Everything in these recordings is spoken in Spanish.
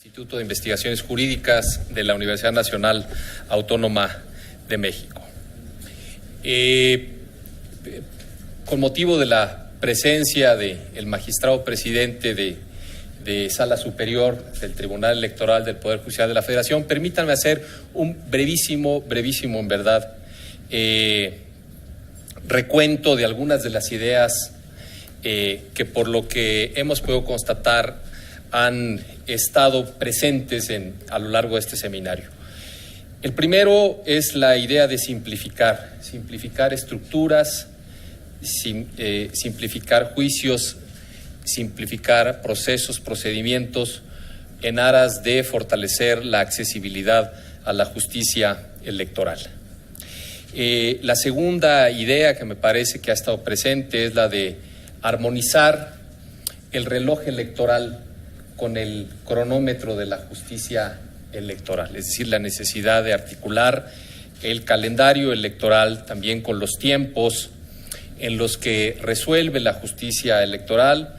Instituto de Investigaciones Jurídicas de la Universidad Nacional Autónoma de México. Con motivo de la presencia del magistrado presidente de Sala Superior del Tribunal Electoral del Poder Judicial de la Federación, permítanme hacer un brevísimo en verdad, recuento de algunas de las ideas que por lo que hemos podido constatar han estado presentes a lo largo de este seminario. El primero es la idea de simplificar estructuras, simplificar juicios, simplificar procesos, procedimientos en aras de fortalecer la accesibilidad a la justicia electoral. La segunda idea que me parece que ha estado presente es la de armonizar el reloj electoral con el cronómetro de la justicia electoral, es decir, la necesidad de articular el calendario electoral también con los tiempos en los que resuelve la justicia electoral,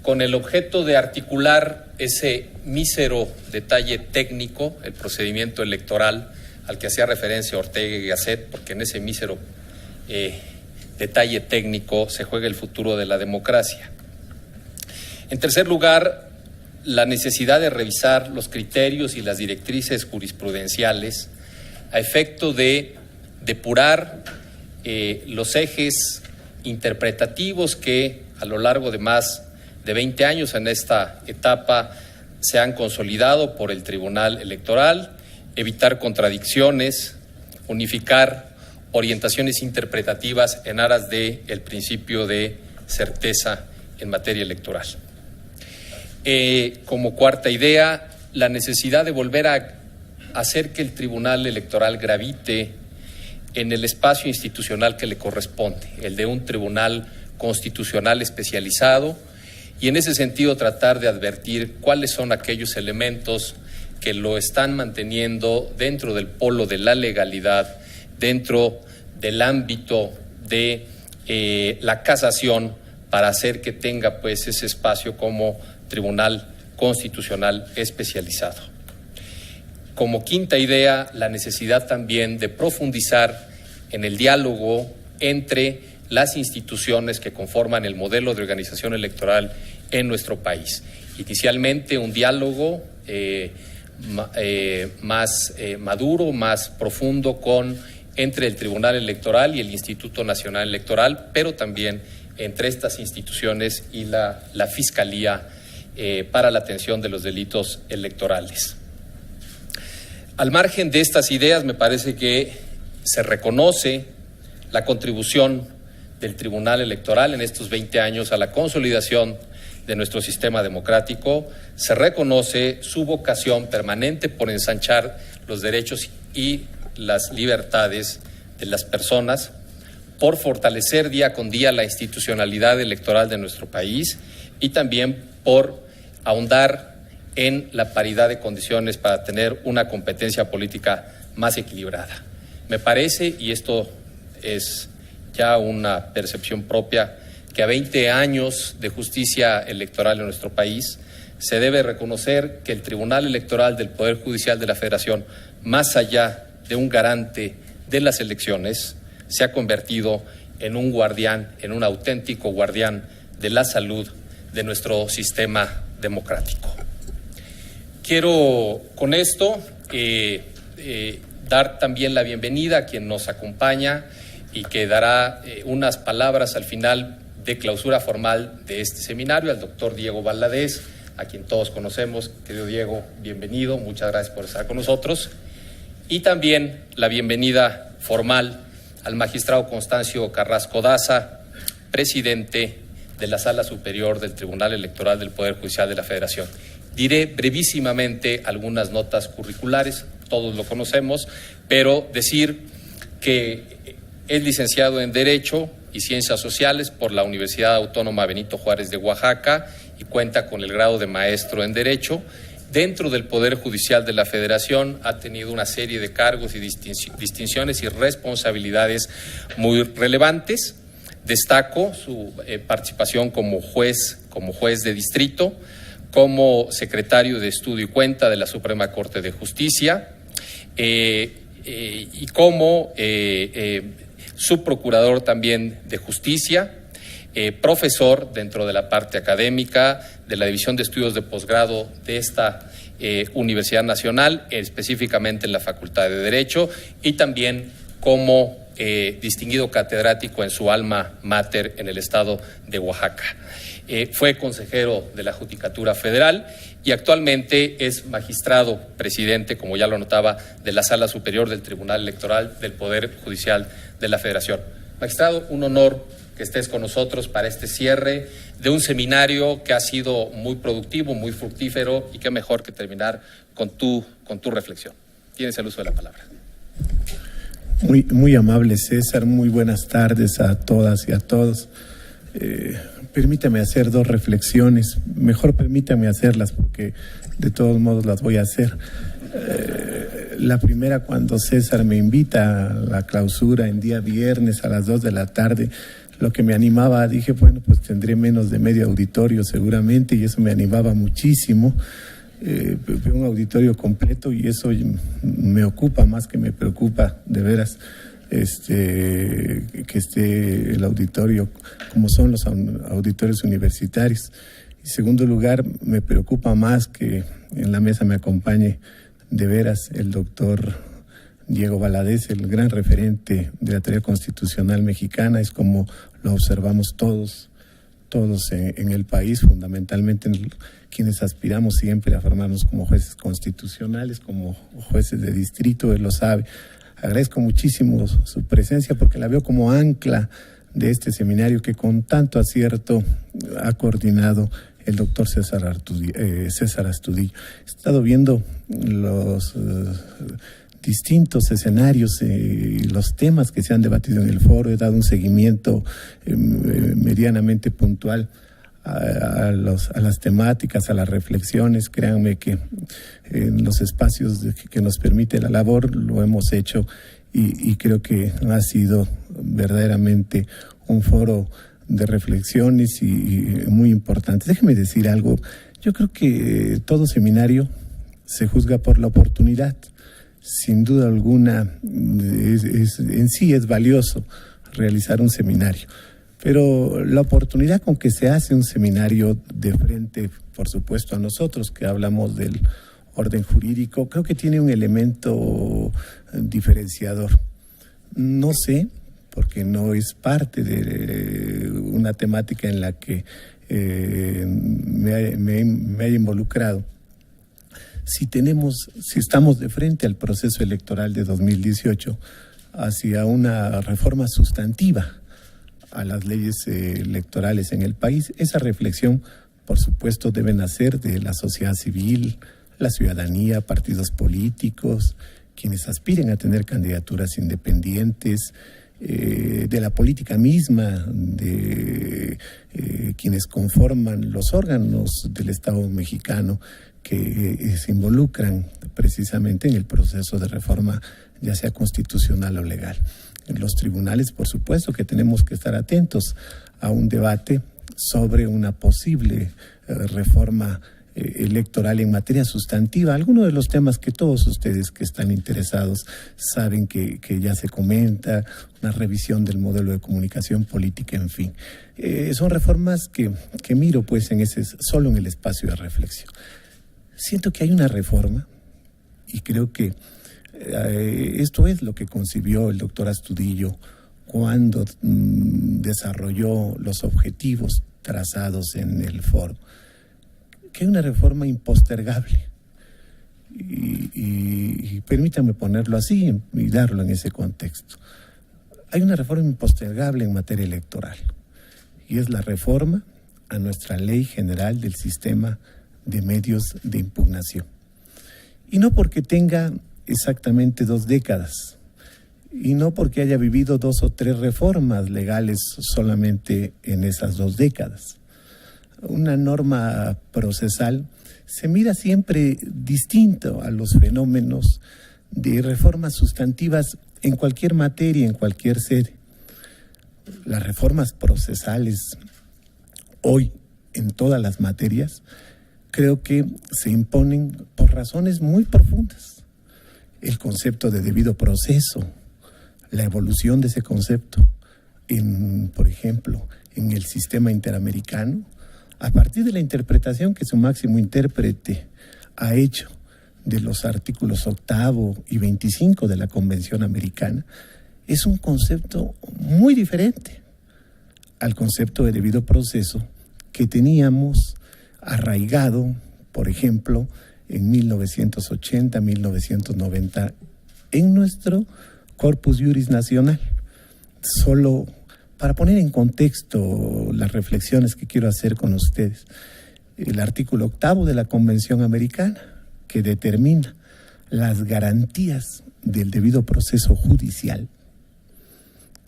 con el objeto de articular ese mísero detalle técnico, el procedimiento electoral al que hacía referencia Ortega y Gasset, porque en ese mísero detalle técnico se juega el futuro de la democracia. En tercer lugar, la necesidad de revisar los criterios y las directrices jurisprudenciales a efecto de depurar los ejes interpretativos que a lo largo de más de 20 años en esta etapa se han consolidado por el Tribunal Electoral, evitar contradicciones, unificar orientaciones interpretativas en aras del principio de certeza en materia electoral. Como cuarta idea, la necesidad de volver a hacer que el Tribunal Electoral gravite en el espacio institucional que le corresponde, el de un tribunal constitucional especializado, y en ese sentido tratar de advertir cuáles son aquellos elementos que lo están manteniendo dentro del polo de la legalidad, dentro del ámbito de la casación, para hacer que tenga pues ese espacio como Tribunal Constitucional especializado. Como quinta idea, la necesidad también de profundizar en el diálogo entre las instituciones que conforman el modelo de organización electoral en nuestro país. Inicialmente un diálogo más maduro, más profundo entre el Tribunal Electoral y el Instituto Nacional Electoral, pero también entre estas instituciones y la Fiscalía para la atención de los delitos electorales. Al margen de estas ideas, me parece que se reconoce la contribución del Tribunal Electoral en estos 20 años a la consolidación de nuestro sistema democrático, se reconoce su vocación permanente por ensanchar los derechos y las libertades de las personas, por fortalecer día con día la institucionalidad electoral de nuestro país y también por ahondar en la paridad de condiciones para tener una competencia política más equilibrada. Me parece, y esto es ya una percepción propia, que a 20 años de justicia electoral en nuestro país se debe reconocer que el Tribunal Electoral del Poder Judicial de la Federación, más allá de un garante de las elecciones, se ha convertido en un guardián, en un auténtico guardián de la salud de nuestro sistema democrático. Quiero con esto dar también la bienvenida a quien nos acompaña y que dará unas palabras al final de clausura formal de este seminario, al doctor Diego Valadez, a quien todos conocemos. Querido Diego, bienvenido, muchas gracias por estar con nosotros. Y también la bienvenida formal al magistrado Constancio Carrasco Daza, presidente de la Sala Superior del Tribunal Electoral del Poder Judicial de la Federación. Diré brevísimamente algunas notas curriculares, todos lo conocemos, pero decir que es licenciado en Derecho y Ciencias Sociales por la Universidad Autónoma Benito Juárez de Oaxaca y cuenta con el grado de maestro en Derecho. Dentro del Poder Judicial de la Federación ha tenido una serie de cargos y distinciones y responsabilidades muy relevantes. Destaco su participación como juez de distrito, como secretario de Estudio y Cuenta de la Suprema Corte de Justicia y como subprocurador también de Justicia, profesor dentro de la parte académica de la División de Estudios de Posgrado de esta Universidad Nacional, específicamente en la Facultad de Derecho, y también como distinguido catedrático en su alma mater en el estado de Oaxaca. Fue consejero de la Judicatura Federal y actualmente es magistrado presidente, como ya lo notaba, de la Sala Superior del Tribunal Electoral del Poder Judicial de la Federación. Magistrado, un honor que estés con nosotros para este cierre de un seminario que ha sido muy productivo, muy fructífero, y qué mejor que terminar con tu reflexión. Tienes el uso de la palabra. Muy amable, César. Muy buenas tardes a todas y a todos. Permítame hacer dos reflexiones. Mejor permítame hacerlas porque de todos modos las voy a hacer. La primera, cuando César me invita a la clausura en día viernes a las 2 de la tarde, lo que me animaba, dije, bueno, pues tendré menos de medio auditorio seguramente, y eso me animaba muchísimo. Un auditorio completo, y eso me ocupa más que me preocupa, de veras, que esté el auditorio como son los auditorios universitarios. En segundo lugar, me preocupa más que en la mesa me acompañe de veras el doctor Diego Valadez, el gran referente de la teoría constitucional mexicana. Es como lo observamos todos en el país, fundamentalmente quienes aspiramos siempre a formarnos como jueces constitucionales, como jueces de distrito. Él lo sabe. Agradezco muchísimo su presencia porque la veo como ancla de este seminario que con tanto acierto ha coordinado el doctor César Astudillo. He estado viendo los distintos escenarios y los temas que se han debatido en el foro. He dado un seguimiento medianamente puntual a las temáticas, a las reflexiones. Créanme que en los espacios que nos permite la labor lo hemos hecho, y creo que ha sido verdaderamente un foro de reflexiones y muy importante. Déjeme decir algo. Yo creo que todo seminario se juzga por la oportunidad. Sin duda alguna, en sí es valioso realizar un seminario, pero la oportunidad con que se hace un seminario de frente, por supuesto, a nosotros que hablamos del orden jurídico, creo que tiene un elemento diferenciador. No sé, porque no es parte de una temática en la que me haya involucrado. Si estamos de frente al proceso electoral de 2018 hacia una reforma sustantiva a las leyes electorales en el país, esa reflexión, por supuesto, debe nacer de la sociedad civil, la ciudadanía, partidos políticos, quienes aspiren a tener candidaturas independientes, de la política misma, de quienes conforman los órganos del Estado mexicano que se involucran precisamente en el proceso de reforma, ya sea constitucional o legal. En los tribunales, por supuesto, que tenemos que estar atentos a un debate sobre una posible reforma electoral en materia sustantiva. Algunos de los temas que todos ustedes que están interesados saben que ya se comenta, una revisión del modelo de comunicación política, en fin. Son reformas que miro pues solo en el espacio de reflexión. Siento que hay una reforma, y creo que esto es lo que concibió el doctor Astudillo cuando desarrolló los objetivos trazados en el foro, que hay una reforma impostergable. Y permítame ponerlo así y darlo en ese contexto. Hay una reforma impostergable en materia electoral, y es la reforma a nuestra Ley General del Sistema de Medios de Impugnación. Y no porque tenga exactamente 2 décadas, y no porque haya vivido 2 o 3 reformas legales solamente en esas 2 décadas. Una norma procesal se mira siempre distinto a los fenómenos de reformas sustantivas en cualquier materia, en cualquier sede. Las reformas procesales hoy en todas las materias creo que se imponen por razones muy profundas. El concepto de debido proceso, la evolución de ese concepto, por ejemplo, en el sistema interamericano, a partir de la interpretación que su máximo intérprete ha hecho de los artículos 8 y 25 de la Convención Americana, es un concepto muy diferente al concepto de debido proceso que teníamos arraigado, por ejemplo, en 1980, 1990, en nuestro corpus juris nacional. Solo para poner en contexto las reflexiones que quiero hacer con ustedes, el artículo 8 de la Convención Americana, que determina las garantías del debido proceso judicial,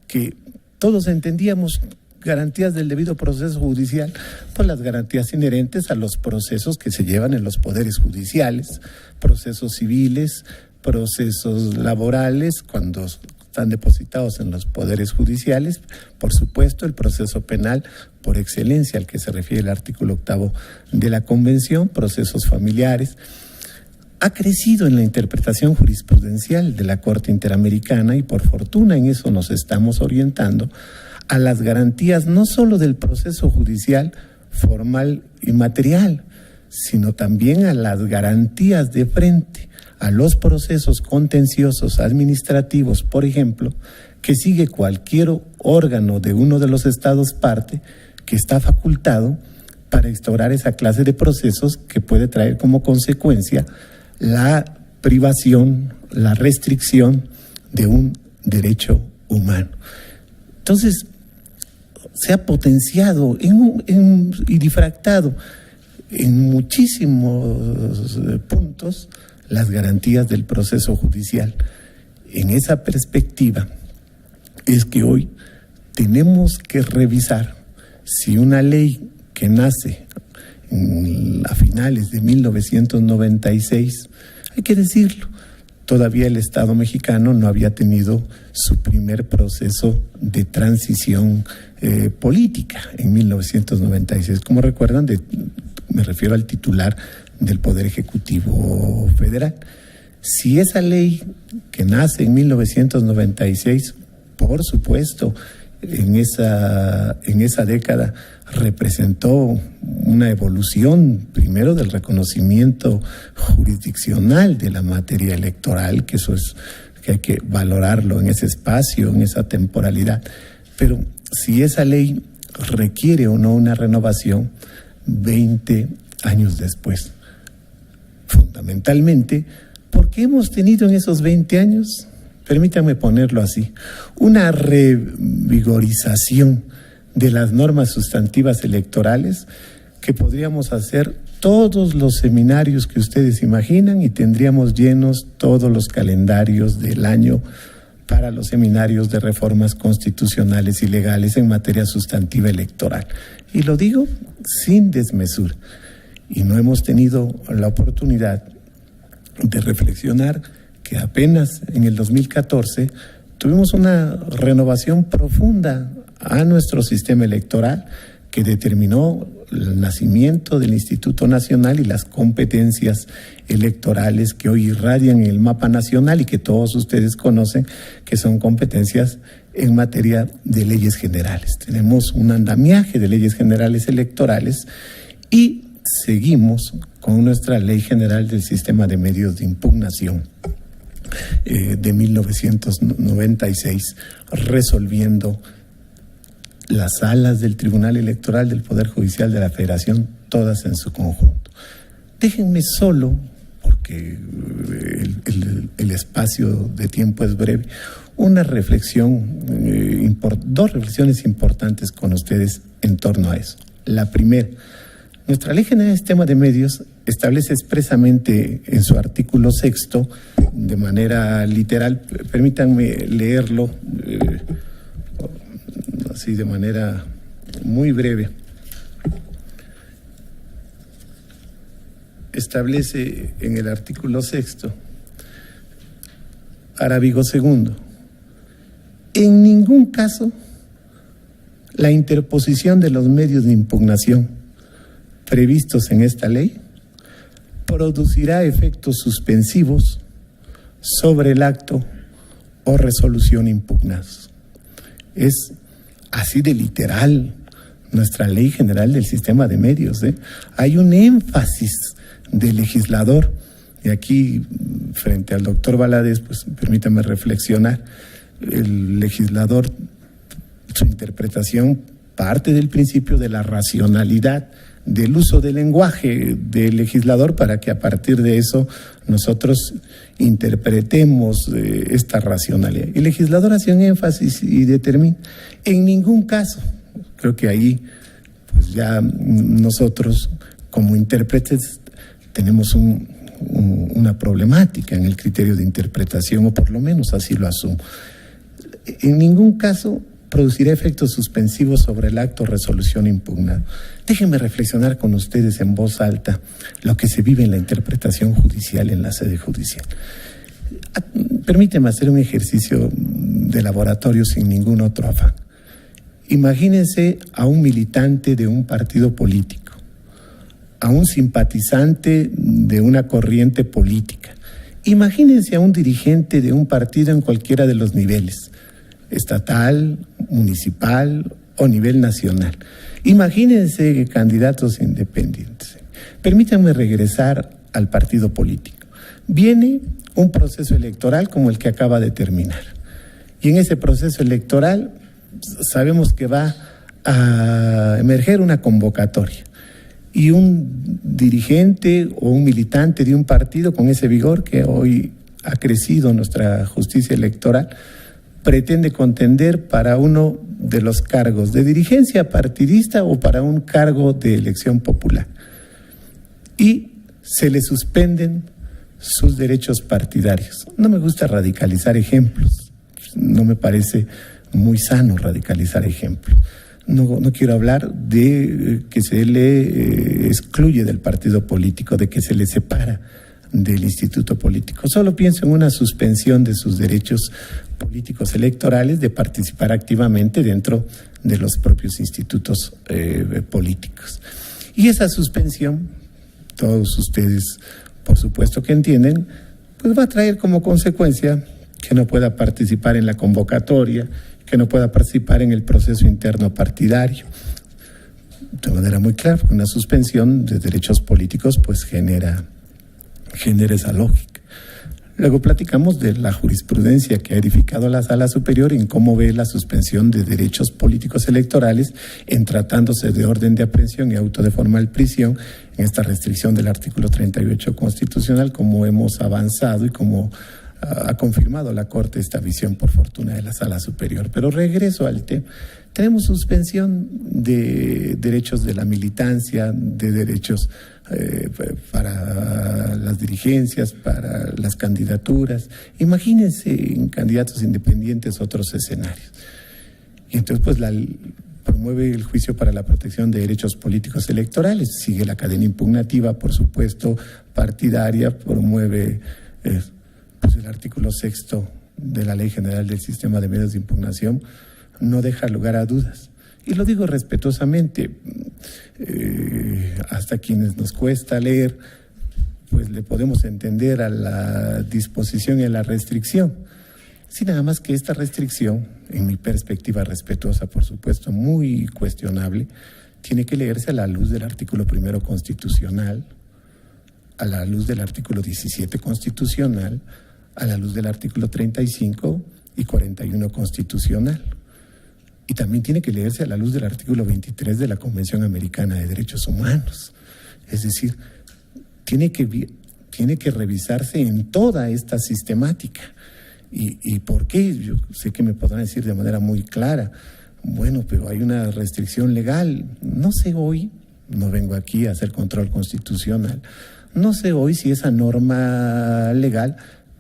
que todos entendíamos garantías del debido proceso judicial, pues las garantías inherentes a los procesos que se llevan en los poderes judiciales, procesos civiles, procesos laborales, cuando están depositados en los poderes judiciales, por supuesto el proceso penal por excelencia al que se refiere el artículo 8 de la Convención, procesos familiares. Ha crecido en la interpretación jurisprudencial de la Corte Interamericana y por fortuna en eso nos estamos orientando a las garantías no solo del proceso judicial formal y material, sino también a las garantías de frente a los procesos contenciosos administrativos, por ejemplo, que sigue cualquier órgano de uno de los estados parte que está facultado para instaurar esa clase de procesos que puede traer como consecuencia la privación, la restricción de un derecho humano. Entonces, se ha potenciado y difractado en muchísimos puntos las garantías del proceso judicial. En esa perspectiva es que hoy tenemos que revisar si una ley que nace a finales de 1996, hay que decirlo, todavía el Estado mexicano no había tenido su primer proceso de transición política en 1996. Como recuerdan, me refiero al titular del Poder Ejecutivo Federal. Si esa ley que nace en 1996, por supuesto, en esa década representó una evolución, primero del reconocimiento jurisdiccional de la materia electoral, que eso es que hay que valorarlo en ese espacio, en esa temporalidad. Pero si esa ley requiere o no una renovación 20 años después, fundamentalmente porque hemos tenido en esos 20 años, permítanme ponerlo así, una revigorización de las normas sustantivas electorales que podríamos hacer todos los seminarios que ustedes imaginan y tendríamos llenos todos los calendarios del año para los seminarios de reformas constitucionales y legales en materia sustantiva electoral. Y lo digo sin desmesura. Y no hemos tenido la oportunidad de reflexionar que apenas en el 2014 tuvimos una renovación profunda a nuestro sistema electoral que determinó el nacimiento del Instituto Nacional y las competencias electorales que hoy irradian en el mapa nacional y que todos ustedes conocen que son competencias en materia de leyes generales. Tenemos un andamiaje de leyes generales electorales y seguimos con nuestra Ley General del Sistema de Medios de Impugnación de 1996, resolviendo las salas del Tribunal Electoral del Poder Judicial de la Federación, todas en su conjunto. Déjenme solo, porque el espacio de tiempo es breve, una reflexión, dos reflexiones importantes con ustedes en torno a eso. La primera, nuestra Ley General del Sistema de Medios establece expresamente en su artículo 6, de manera literal, permítanme leerlo así de manera muy breve. Establece en el artículo 6, arábigo segundo, en ningún caso la interposición de los medios de impugnación previstos en esta ley producirá efectos suspensivos sobre el acto o resolución impugnados. Es así de literal nuestra Ley General del Sistema de Medios, ¿eh? Hay un énfasis del legislador, y aquí frente al doctor Valadez, pues permítame reflexionar. El legislador, su interpretación parte del principio de la racionalidad, del uso del lenguaje del legislador, para que a partir de eso nosotros interpretemos esta racionalidad. El legislador hace un énfasis y determina: en ningún caso. Creo que ahí pues ya nosotros como intérpretes tenemos una problemática en el criterio de interpretación, o por lo menos así lo asumo. En ningún caso producirá efectos suspensivos sobre el acto o resolución impugnado. Déjenme reflexionar con ustedes en voz alta lo que se vive en la interpretación judicial en la sede judicial. Permíteme hacer un ejercicio de laboratorio sin ningún otro afán. Imagínense a un militante de un partido político, a un simpatizante de una corriente política. Imagínense a un dirigente de un partido en cualquiera de los niveles, estatal, municipal o nivel nacional. Imagínense candidatos independientes. Permítanme regresar al partido político. Viene un proceso electoral como el que acaba de terminar. Y en ese proceso electoral sabemos que va a emerger una convocatoria. Y un dirigente o un militante de un partido con ese vigor que hoy ha crecido nuestra justicia electoral pretende contender para uno de los cargos de dirigencia partidista o para un cargo de elección popular. Y se le suspenden sus derechos partidarios. No me gusta radicalizar ejemplos, no me parece muy sano radicalizar ejemplos. No quiero hablar de que se le excluye del partido político, de que se le separa del instituto político. Solo pienso en una suspensión de sus derechos políticos electorales de participar activamente dentro de los propios institutos políticos. Y esa suspensión, todos ustedes por supuesto que entienden, pues va a traer como consecuencia que no pueda participar en la convocatoria, que no pueda participar en el proceso interno partidario. De manera muy clara, una suspensión de derechos políticos pues genera esa lógica. Luego platicamos de la jurisprudencia que ha edificado la Sala Superior en cómo ve la suspensión de derechos políticos electorales en tratándose de orden de aprehensión y auto de formal prisión, en esta restricción del artículo 38 constitucional, como hemos avanzado y como ha confirmado la Corte esta visión, por fortuna, de la Sala Superior. Pero regreso al tema. Tenemos suspensión de derechos de la militancia, de derechos para las dirigencias, para las candidaturas. Imagínense en candidatos independientes otros escenarios. Y entonces pues promueve el juicio para la protección de derechos políticos electorales, sigue la cadena impugnativa, por supuesto, partidaria, promueve pues el artículo 6º de la Ley General del Sistema de Medios de Impugnación, no deja lugar a dudas. Y lo digo respetuosamente, hasta quienes nos cuesta leer, pues le podemos entender a la disposición y a la restricción. Sí, nada más que esta restricción, en mi perspectiva respetuosa, por supuesto, muy cuestionable, tiene que leerse a la luz del artículo 1 constitucional, a la luz del artículo 17 constitucional, a la luz del artículo 35 y 41 constitucional. Y también tiene que leerse a la luz del artículo 23 de la Convención Americana de Derechos Humanos. Es decir, tiene que revisarse en toda esta sistemática. ¿Y por qué? Yo sé que me podrán decir de manera muy clara, bueno, pero hay una restricción legal. No sé hoy, no vengo aquí a hacer control constitucional, no sé hoy si esa norma legal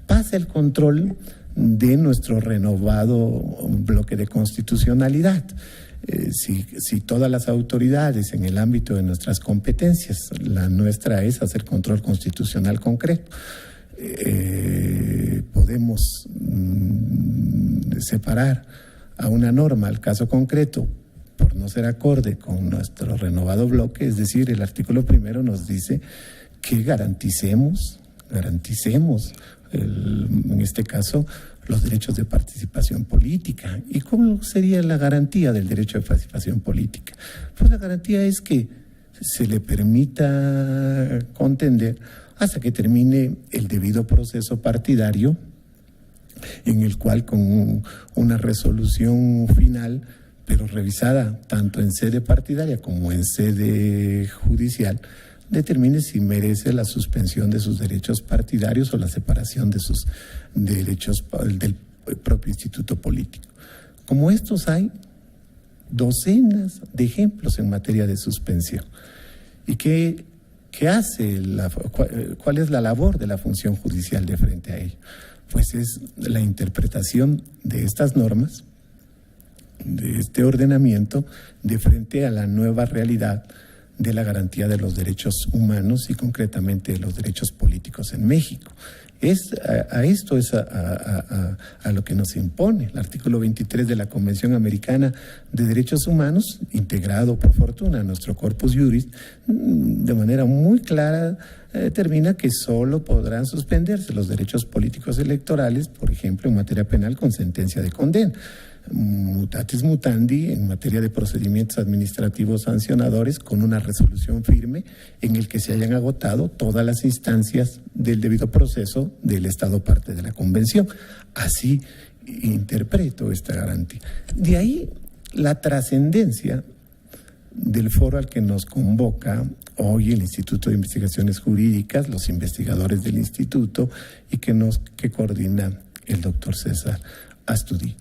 pasa el control de nuestro renovado bloque de constitucionalidad. Si todas las autoridades en el ámbito de nuestras competencias, la nuestra es hacer control constitucional concreto, podemos separar a una norma al caso concreto por no ser acorde con nuestro renovado bloque, es decir, el artículo 1 nos dice que garanticemos en este caso, los derechos de participación política. ¿Y cómo sería la garantía del derecho de participación política? Pues la garantía es que se le permita contender hasta que termine el debido proceso partidario, en el cual con una resolución final, pero revisada tanto en sede partidaria como en sede judicial, determine si merece la suspensión de sus derechos partidarios o la separación de sus derechos del propio instituto político. Como estos hay docenas de ejemplos en materia de suspensión. ¿Y qué hace? ¿Cuál es la labor de la función judicial de frente a ello? Pues es la interpretación de estas normas, de este ordenamiento, de frente a la nueva realidad de la garantía de los derechos humanos y concretamente de los derechos políticos en México. Esto es a lo que nos impone el artículo 23 de la Convención Americana de Derechos Humanos, integrado por fortuna a nuestro corpus juris, de manera muy clara determina que solo podrán suspenderse los derechos políticos electorales, por ejemplo, en materia penal con sentencia de condena. Mutatis mutandi en materia de procedimientos administrativos sancionadores con una resolución firme en el que se hayan agotado todas las instancias del debido proceso del Estado parte de la Convención. Así interpreto esta garantía. De ahí la trascendencia del foro al que nos convoca hoy el Instituto de Investigaciones Jurídicas, los investigadores del instituto y que coordina el doctor César Astudillo.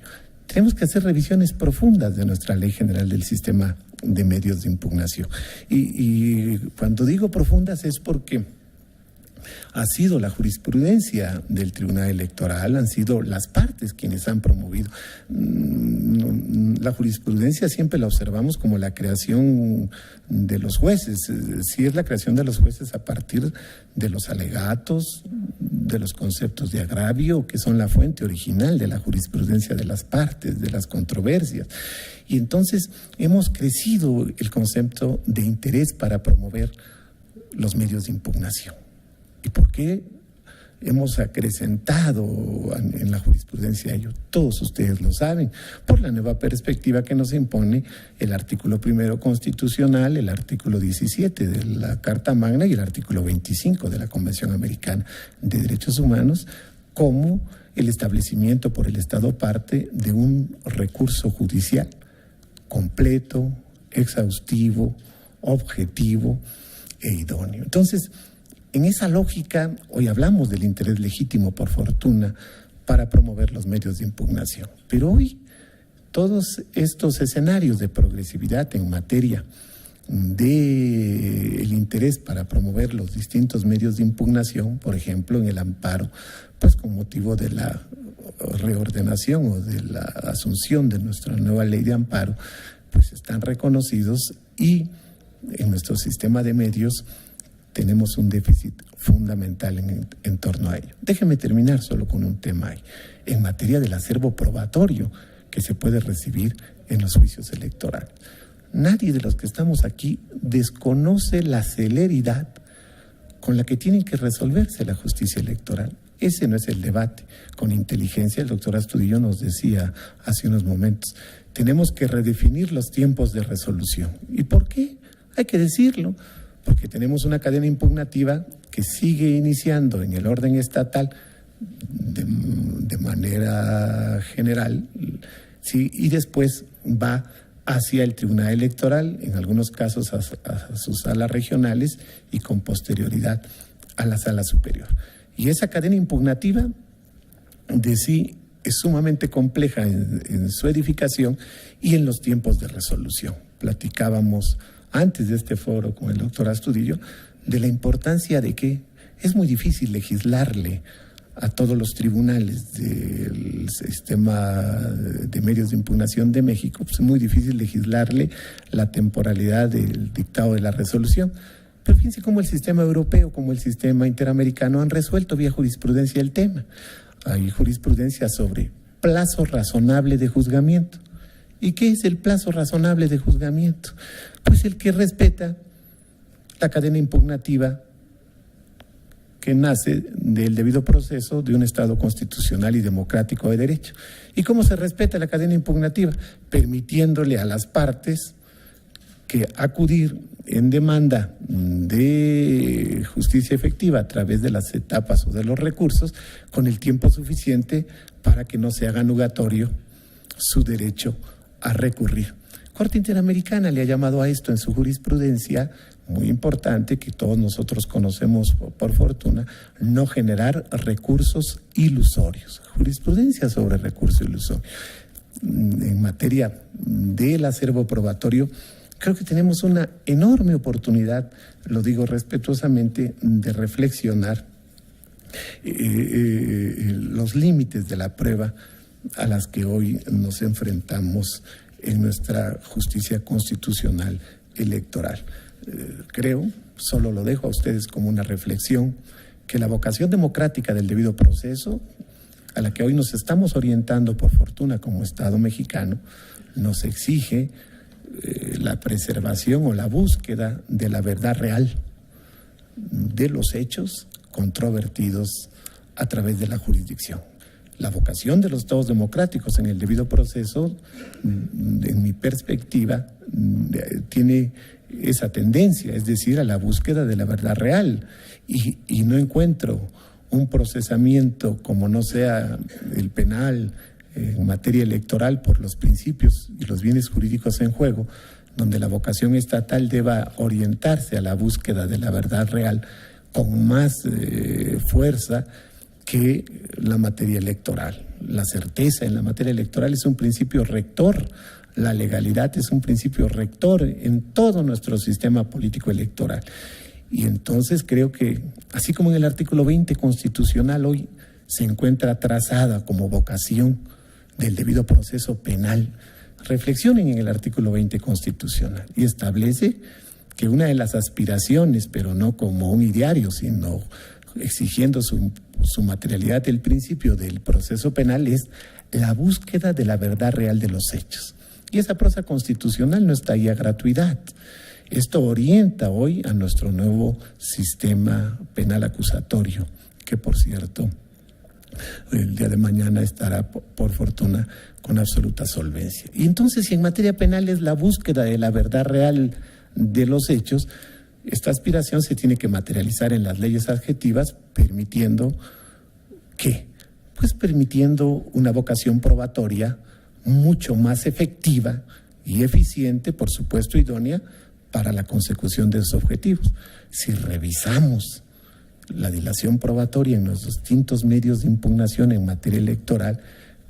Tenemos que hacer revisiones profundas de nuestra Ley General del Sistema de Medios de Impugnación. Y cuando digo profundas es porque ha sido la jurisprudencia del Tribunal Electoral, han sido las partes quienes han promovido. La jurisprudencia siempre la observamos como la creación de los jueces. Sí, es la creación de los jueces a partir de los alegatos, de los conceptos de agravio, que son la fuente original de la jurisprudencia de las partes, de las controversias. Y entonces hemos crecido el concepto de interés para promover los medios de impugnación. ¿Y por qué hemos acrecentado en la jurisprudencia ello? Todos ustedes lo saben, por la nueva perspectiva que nos impone el artículo 1 constitucional, el artículo 17 de la Carta Magna y el artículo 25 de la Convención Americana de Derechos Humanos, como el establecimiento por el Estado parte de un recurso judicial completo, exhaustivo, objetivo e idóneo. Entonces, en esa lógica, hoy hablamos del interés legítimo, por fortuna, para promover los medios de impugnación. Pero hoy, todos estos escenarios de progresividad en materia del interés para promover los distintos medios de impugnación, por ejemplo, en el amparo, pues con motivo de la reordenación o de la asunción de nuestra nueva ley de amparo, pues están reconocidos y en nuestro sistema de medios tenemos un déficit fundamental en torno a ello. Déjeme terminar solo con un tema ahí. En materia del acervo probatorio que se puede recibir en los juicios electorales. Nadie de los que estamos aquí desconoce la celeridad con la que tienen que resolverse la justicia electoral. Ese no es el debate. Con inteligencia, el doctor Astudillo nos decía hace unos momentos, tenemos que redefinir los tiempos de resolución. ¿Y por qué? Hay que decirlo. Porque tenemos una cadena impugnativa que sigue iniciando en el orden estatal de manera general, ¿sí? Y después va hacia el Tribunal Electoral, en algunos casos a sus salas regionales y con posterioridad a la sala superior. Y esa cadena impugnativa de sí es sumamente compleja en su edificación y en los tiempos de resolución. Platicábamos antes de este foro con el doctor Astudillo de la importancia de que es muy difícil legislarle a todos los tribunales del sistema de medios de impugnación de México, pues es muy difícil legislarle la temporalidad del dictado de la resolución. Pero fíjense cómo el sistema europeo, como el sistema interamericano han resuelto vía jurisprudencia el tema. Hay jurisprudencia sobre plazo razonable de juzgamiento. ¿Y qué es el plazo razonable de juzgamiento? Pues el que respeta la cadena impugnativa que nace del debido proceso de un Estado constitucional y democrático de derecho. ¿Y cómo se respeta la cadena impugnativa? Permitiéndole a las partes que acudir en demanda de justicia efectiva a través de las etapas o de los recursos con el tiempo suficiente para que no se haga nugatorio su derecho a recurrir. Corte Interamericana le ha llamado a esto en su jurisprudencia, muy importante, que todos nosotros conocemos por fortuna, no generar recursos ilusorios. Jurisprudencia sobre recurso ilusorio. En materia del acervo probatorio, creo que tenemos una enorme oportunidad, lo digo respetuosamente, de reflexionar los límites de la prueba a las que hoy nos enfrentamos en nuestra justicia constitucional electoral. Creo, solo lo dejo a ustedes como una reflexión, que la vocación democrática del debido proceso, a la que hoy nos estamos orientando por fortuna como Estado mexicano, nos exige la preservación o la búsqueda de la verdad real de los hechos controvertidos a través de la jurisdicción. La vocación de los Estados democráticos en el debido proceso, en mi perspectiva, tiene esa tendencia, es decir, a la búsqueda de la verdad real. Y no encuentro un procesamiento como no sea el penal en materia electoral por los principios y los bienes jurídicos en juego, donde la vocación estatal deba orientarse a la búsqueda de la verdad real con más fuerza que la materia electoral. La certeza en la materia electoral es un principio rector, la legalidad es un principio rector en todo nuestro sistema político electoral. Y entonces creo que, así como en el artículo 20 constitucional hoy se encuentra trazada como vocación del debido proceso penal, reflexionen en el artículo 20 constitucional y establece que una de las aspiraciones, pero no como un ideario, sino exigiendo su materialidad del principio del proceso penal, es la búsqueda de la verdad real de los hechos. Y esa prosa constitucional no está ahí a gratuidad. Esto orienta hoy a nuestro nuevo sistema penal acusatorio, que por cierto, el día de mañana estará, por fortuna, con absoluta solvencia. Y entonces, si en materia penal es la búsqueda de la verdad real de los hechos, esta aspiración se tiene que materializar en las leyes adjetivas, permitiendo ¿qué? Pues permitiendo una vocación probatoria mucho más efectiva y eficiente, por supuesto idónea, para la consecución de esos objetivos. Si revisamos la dilación probatoria en los distintos medios de impugnación en materia electoral,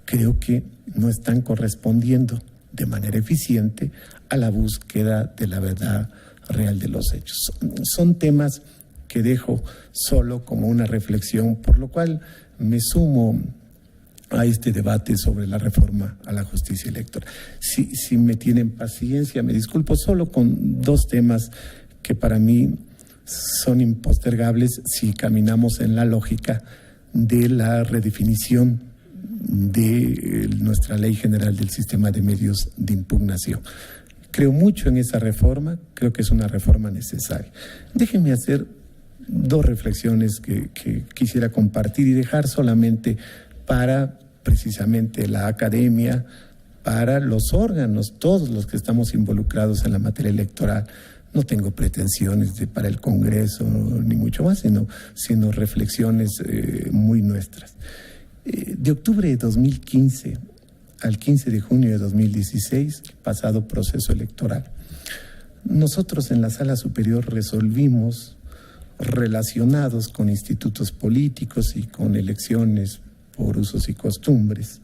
creo que no están correspondiendo de manera eficiente a la búsqueda de la verdad real de los hechos. Son temas que dejo solo como una reflexión, por lo cual me sumo a este debate sobre la reforma a la justicia electoral. Si me tienen paciencia, me disculpo, solo con dos temas que para mí son impostergables si caminamos en la lógica de la redefinición de nuestra Ley General del Sistema de Medios de Impugnación. Creo mucho en esa reforma, creo que es una reforma necesaria. Déjenme hacer dos reflexiones que quisiera compartir y dejar solamente para precisamente la academia, para los órganos, todos los que estamos involucrados en la materia electoral. No tengo pretensiones para el Congreso, ni mucho más, sino reflexiones muy nuestras. De octubre de 2015 al 15 de junio de 2016, pasado proceso electoral, nosotros en la Sala Superior resolvimos, relacionados con institutos políticos y con elecciones por usos y costumbres,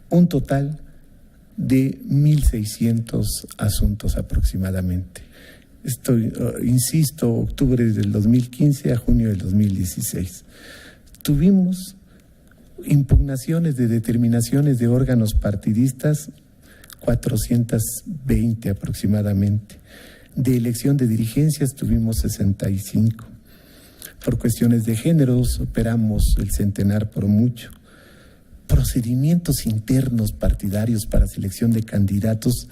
un total de 1.600 asuntos aproximadamente. Insisto, octubre del 2015 a junio del 2016. Tuvimos impugnaciones de determinaciones de órganos partidistas, 420 aproximadamente. De elección de dirigencias tuvimos 65. Por cuestiones de género superamos el centenar por mucho. Procedimientos internos partidarios para selección de candidatos,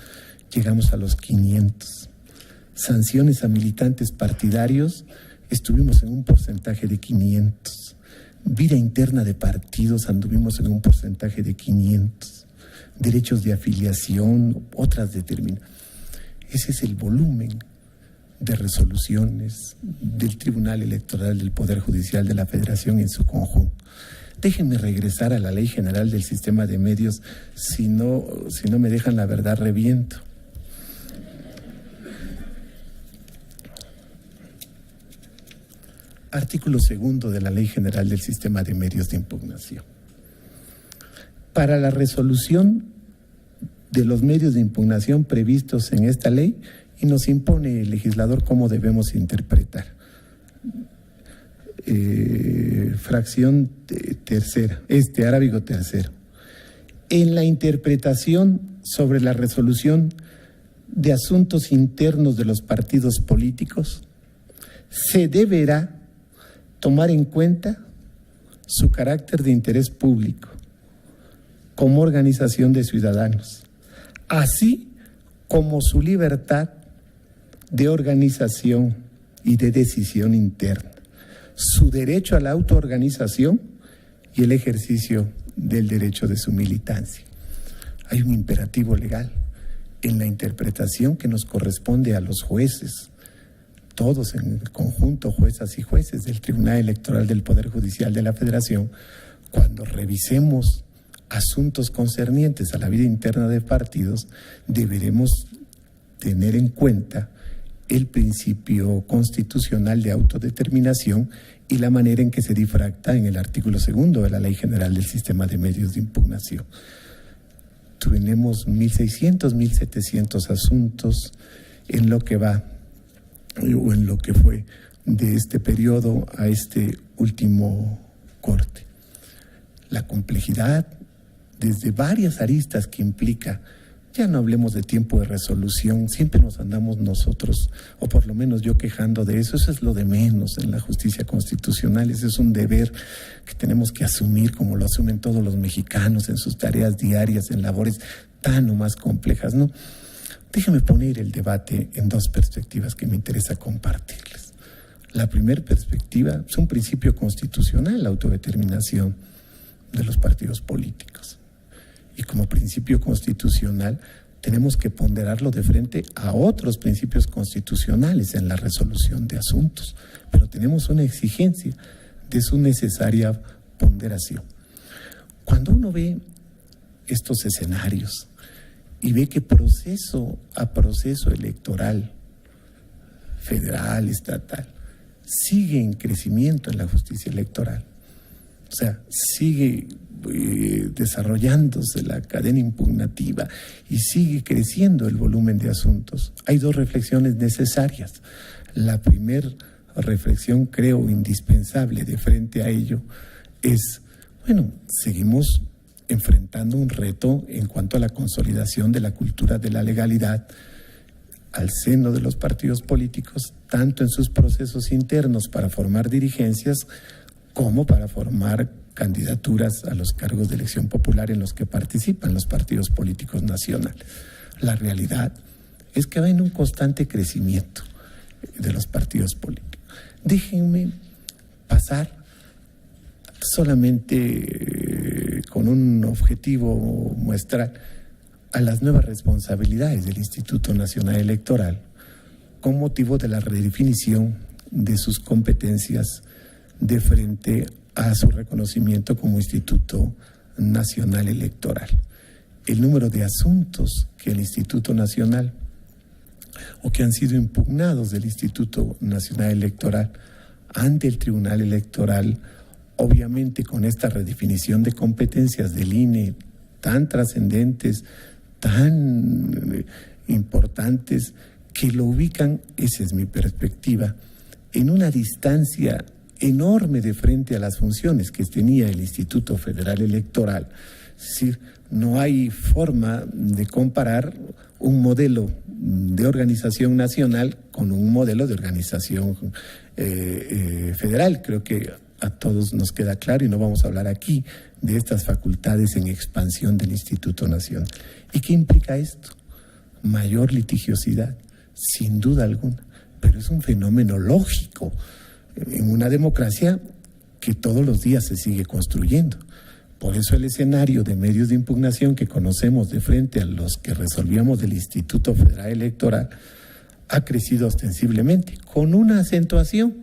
llegamos a los 500. Sanciones a militantes partidarios estuvimos en un porcentaje de 500. Vida interna de partidos anduvimos en un porcentaje de 500. Derechos de afiliación, otras determinadas. Ese es el volumen de resoluciones del Tribunal Electoral del Poder Judicial de la Federación en su conjunto. Déjenme regresar a la Ley General del Sistema de Medios, si no me dejan la verdad reviento. Artículo 2 de la Ley General del Sistema de Medios de Impugnación. Para la resolución de los medios de impugnación previstos en esta ley, y nos impone el legislador cómo debemos interpretar. Fracción tercera, arábigo tercero. En la interpretación sobre la resolución de asuntos internos de los partidos políticos, se deberá tomar en cuenta su carácter de interés público como organización de ciudadanos, así como su libertad de organización y de decisión interna, su derecho a la autoorganización y el ejercicio del derecho de su militancia. Hay un imperativo legal en la interpretación que nos corresponde a los jueces, todos en conjunto, juezas y jueces del Tribunal Electoral del Poder Judicial de la Federación, cuando revisemos asuntos concernientes a la vida interna de partidos, deberemos tener en cuenta el principio constitucional de autodeterminación y la manera en que se difracta en el artículo 2 de la Ley General del Sistema de Medios de Impugnación. Tenemos 1.600, 1.700 asuntos en lo que va o en lo que fue de este periodo a este último corte. La complejidad desde varias aristas que implica. Ya no hablemos de tiempo de resolución, siempre nos andamos nosotros, o por lo menos yo quejando de eso. Eso es lo de menos en la justicia constitucional. Ese es un deber que tenemos que asumir como lo asumen todos los mexicanos en sus tareas diarias, en labores tan o más complejas, ¿no? Déjenme poner el debate en dos perspectivas que me interesa compartirles. La primera perspectiva es un principio constitucional, la autodeterminación de los partidos políticos. Y como principio constitucional tenemos que ponderarlo de frente a otros principios constitucionales en la resolución de asuntos, pero tenemos una exigencia de su necesaria ponderación. Cuando uno ve estos escenarios y ve que proceso a proceso electoral, federal, estatal, sigue en crecimiento en la justicia electoral, o sea, sigue desarrollándose la cadena impugnativa y sigue creciendo el volumen de asuntos, hay dos reflexiones necesarias. La primera reflexión, creo, indispensable de frente a ello es, seguimos enfrentando un reto en cuanto a la consolidación de la cultura de la legalidad al seno de los partidos políticos, tanto en sus procesos internos para formar dirigencias como para formar candidaturas a los cargos de elección popular en los que participan los partidos políticos nacionales. La realidad es que va en un constante crecimiento de los partidos políticos. Déjenme pasar solamente con un objetivo muestral a las nuevas responsabilidades del Instituto Nacional Electoral con motivo de la redefinición de sus competencias de frente a su reconocimiento como Instituto Nacional Electoral. El número de asuntos que el Instituto Nacional o que han sido impugnados del Instituto Nacional Electoral ante el Tribunal Electoral, obviamente con esta redefinición de competencias del INE tan trascendentes, tan importantes, que lo ubican, esa es mi perspectiva, en una distancia enorme de frente a las funciones que tenía el Instituto Federal Electoral. Es decir, no hay forma de comparar un modelo de organización nacional con un modelo de organización federal. Creo que a todos nos queda claro y no vamos a hablar aquí de estas facultades en expansión del Instituto Nacional. ¿Y qué implica esto? Mayor litigiosidad, sin duda alguna, pero es un fenómeno lógico. en una democracia que todos los días se sigue construyendo. Por eso el escenario de medios de impugnación que conocemos de frente a los que resolvíamos del Instituto Federal Electoral ha crecido ostensiblemente, con una acentuación.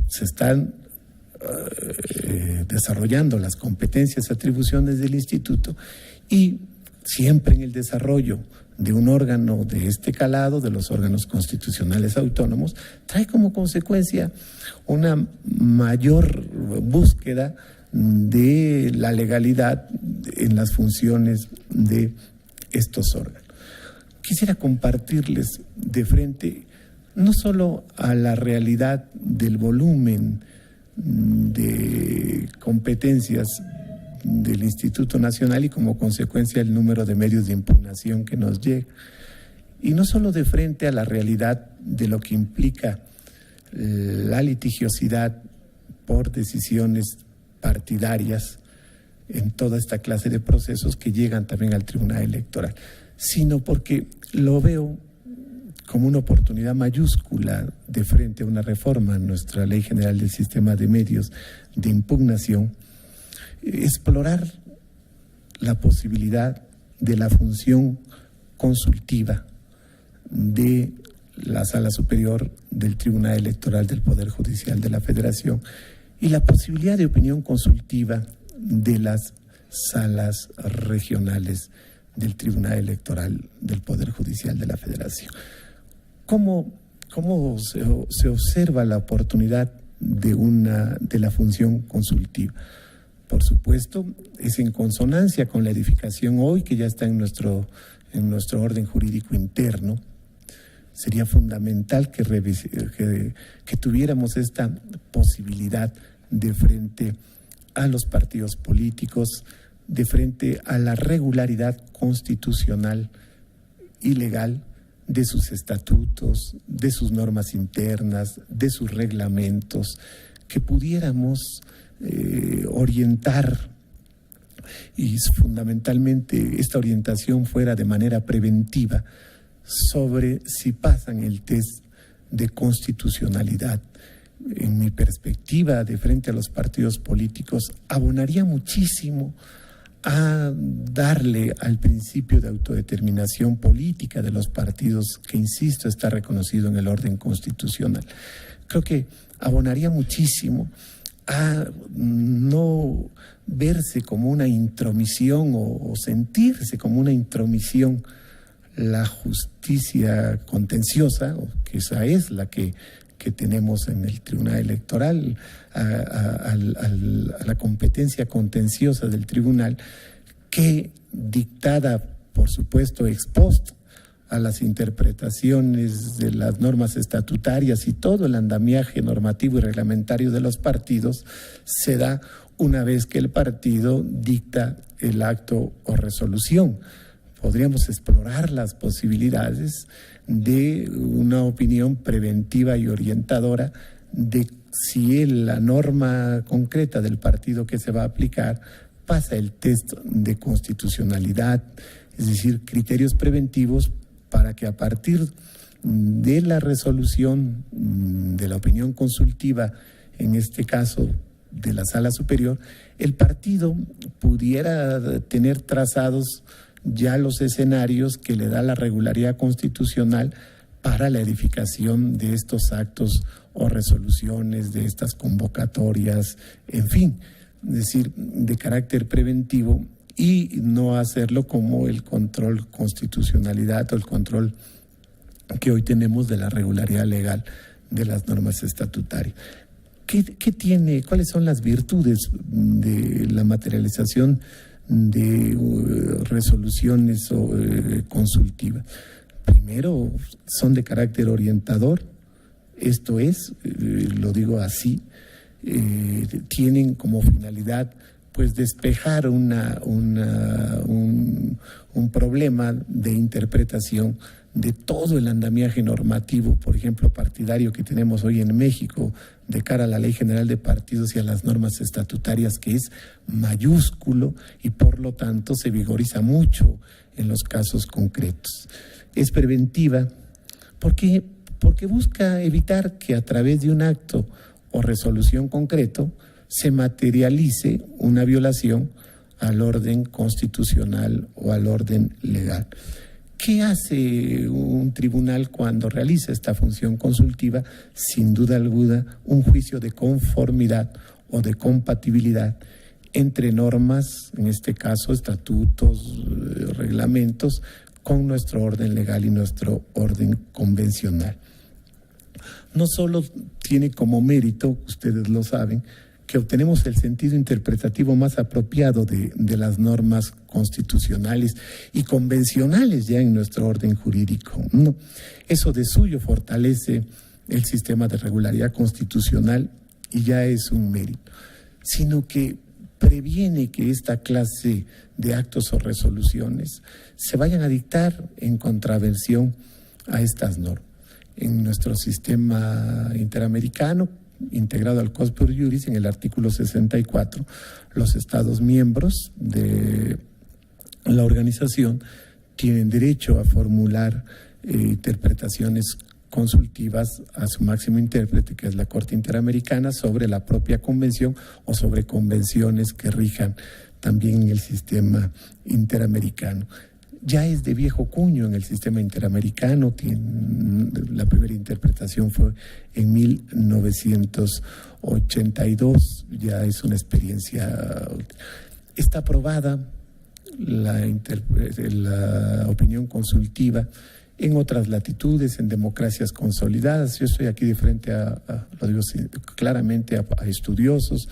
Se están desarrollando las competencias y atribuciones del instituto, y siempre en el desarrollo de un órgano de este calado, de los órganos constitucionales autónomos, trae como consecuencia una mayor búsqueda de la legalidad en las funciones de estos órganos. Quisiera compartirles de frente no solo a la realidad del volumen de competencias del Instituto Nacional y como consecuencia el número de medios de impugnación que nos llega, y no solo de frente a la realidad de lo que implica la litigiosidad por decisiones partidarias en toda esta clase de procesos que llegan también al Tribunal Electoral, sino porque lo veo como una oportunidad mayúscula de frente a una reforma en nuestra Ley General del Sistema de Medios de Impugnación, explorar la posibilidad de la función consultiva de la Sala Superior del Tribunal Electoral del Poder Judicial de la Federación y la posibilidad de opinión consultiva de las salas regionales del Tribunal Electoral del Poder Judicial de la Federación. ¿Cómo se observa la oportunidad de la función consultiva? Por supuesto, es en consonancia con la edificación hoy que ya está en nuestro orden jurídico interno. Sería fundamental que tuviéramos esta posibilidad de frente a los partidos políticos, de frente a la regularidad constitucional y legal de sus estatutos, de sus normas internas, de sus reglamentos, que pudiéramos orientar, y fundamentalmente esta orientación fuera de manera preventiva sobre si pasan el test de constitucionalidad. En mi perspectiva, de frente a los partidos políticos, abonaría muchísimo a darle al principio de autodeterminación política de los partidos, que insisto, está reconocido en el orden constitucional. Creo que abonaría muchísimo a no verse como una intromisión o sentirse como una intromisión la justicia contenciosa, que esa es la que tenemos en el Tribunal Electoral, a la competencia contenciosa del tribunal, que dictada, por supuesto, ex post a las interpretaciones de las normas estatutarias y todo el andamiaje normativo y reglamentario de los partidos, se da una vez que el partido dicta el acto o resolución. Podríamos explorar las posibilidades de una opinión preventiva y orientadora de si la norma concreta del partido que se va a aplicar pasa el test de constitucionalidad, es decir, criterios preventivos para que a partir de la resolución de la opinión consultiva, en este caso de la Sala Superior, el partido pudiera tener trazados ya los escenarios que le da la regularidad constitucional para la edificación de estos actos o resoluciones, de estas convocatorias, en fin, es decir, de carácter preventivo, y no hacerlo como el control constitucionalidad o el control que hoy tenemos de la regularidad legal de las normas estatutarias. ¿Cuáles son las virtudes de la materialización de resoluciones consultivas? Primero, son de carácter orientador, esto es, lo digo así, tienen como finalidad pues despejar un problema de interpretación de todo el andamiaje normativo, por ejemplo, partidario que tenemos hoy en México, de cara a la Ley General de Partidos y a las normas estatutarias, que es mayúsculo y por lo tanto se vigoriza mucho en los casos concretos. Es preventiva porque porque busca evitar que a través de un acto o resolución concreto se materialice una violación al orden constitucional o al orden legal. ¿Qué hace un tribunal cuando realiza esta función consultiva? Sin duda alguna, un juicio de conformidad o de compatibilidad entre normas, en este caso estatutos, reglamentos, con nuestro orden legal y nuestro orden convencional. No solo tiene como mérito, ustedes lo saben, que obtenemos el sentido interpretativo más apropiado de las normas constitucionales y convencionales ya en nuestro orden jurídico, ¿no? Eso de suyo fortalece el sistema de regularidad constitucional y ya es un mérito, sino que previene que esta clase de actos o resoluciones se vayan a dictar en contravención a estas normas. En nuestro sistema interamericano, integrado al Corpus Juris, en el artículo 64, los Estados miembros de la organización tienen derecho a formular interpretaciones consultivas a su máximo intérprete, que es la Corte Interamericana, sobre la propia convención o sobre convenciones que rijan también en el sistema interamericano. Ya es de viejo cuño en el sistema interamericano, la primera interpretación fue en 1982, ya es una experiencia. Está aprobada la opinión consultiva en otras latitudes, en democracias consolidadas. Yo estoy aquí de frente lo digo claramente, a estudiosos.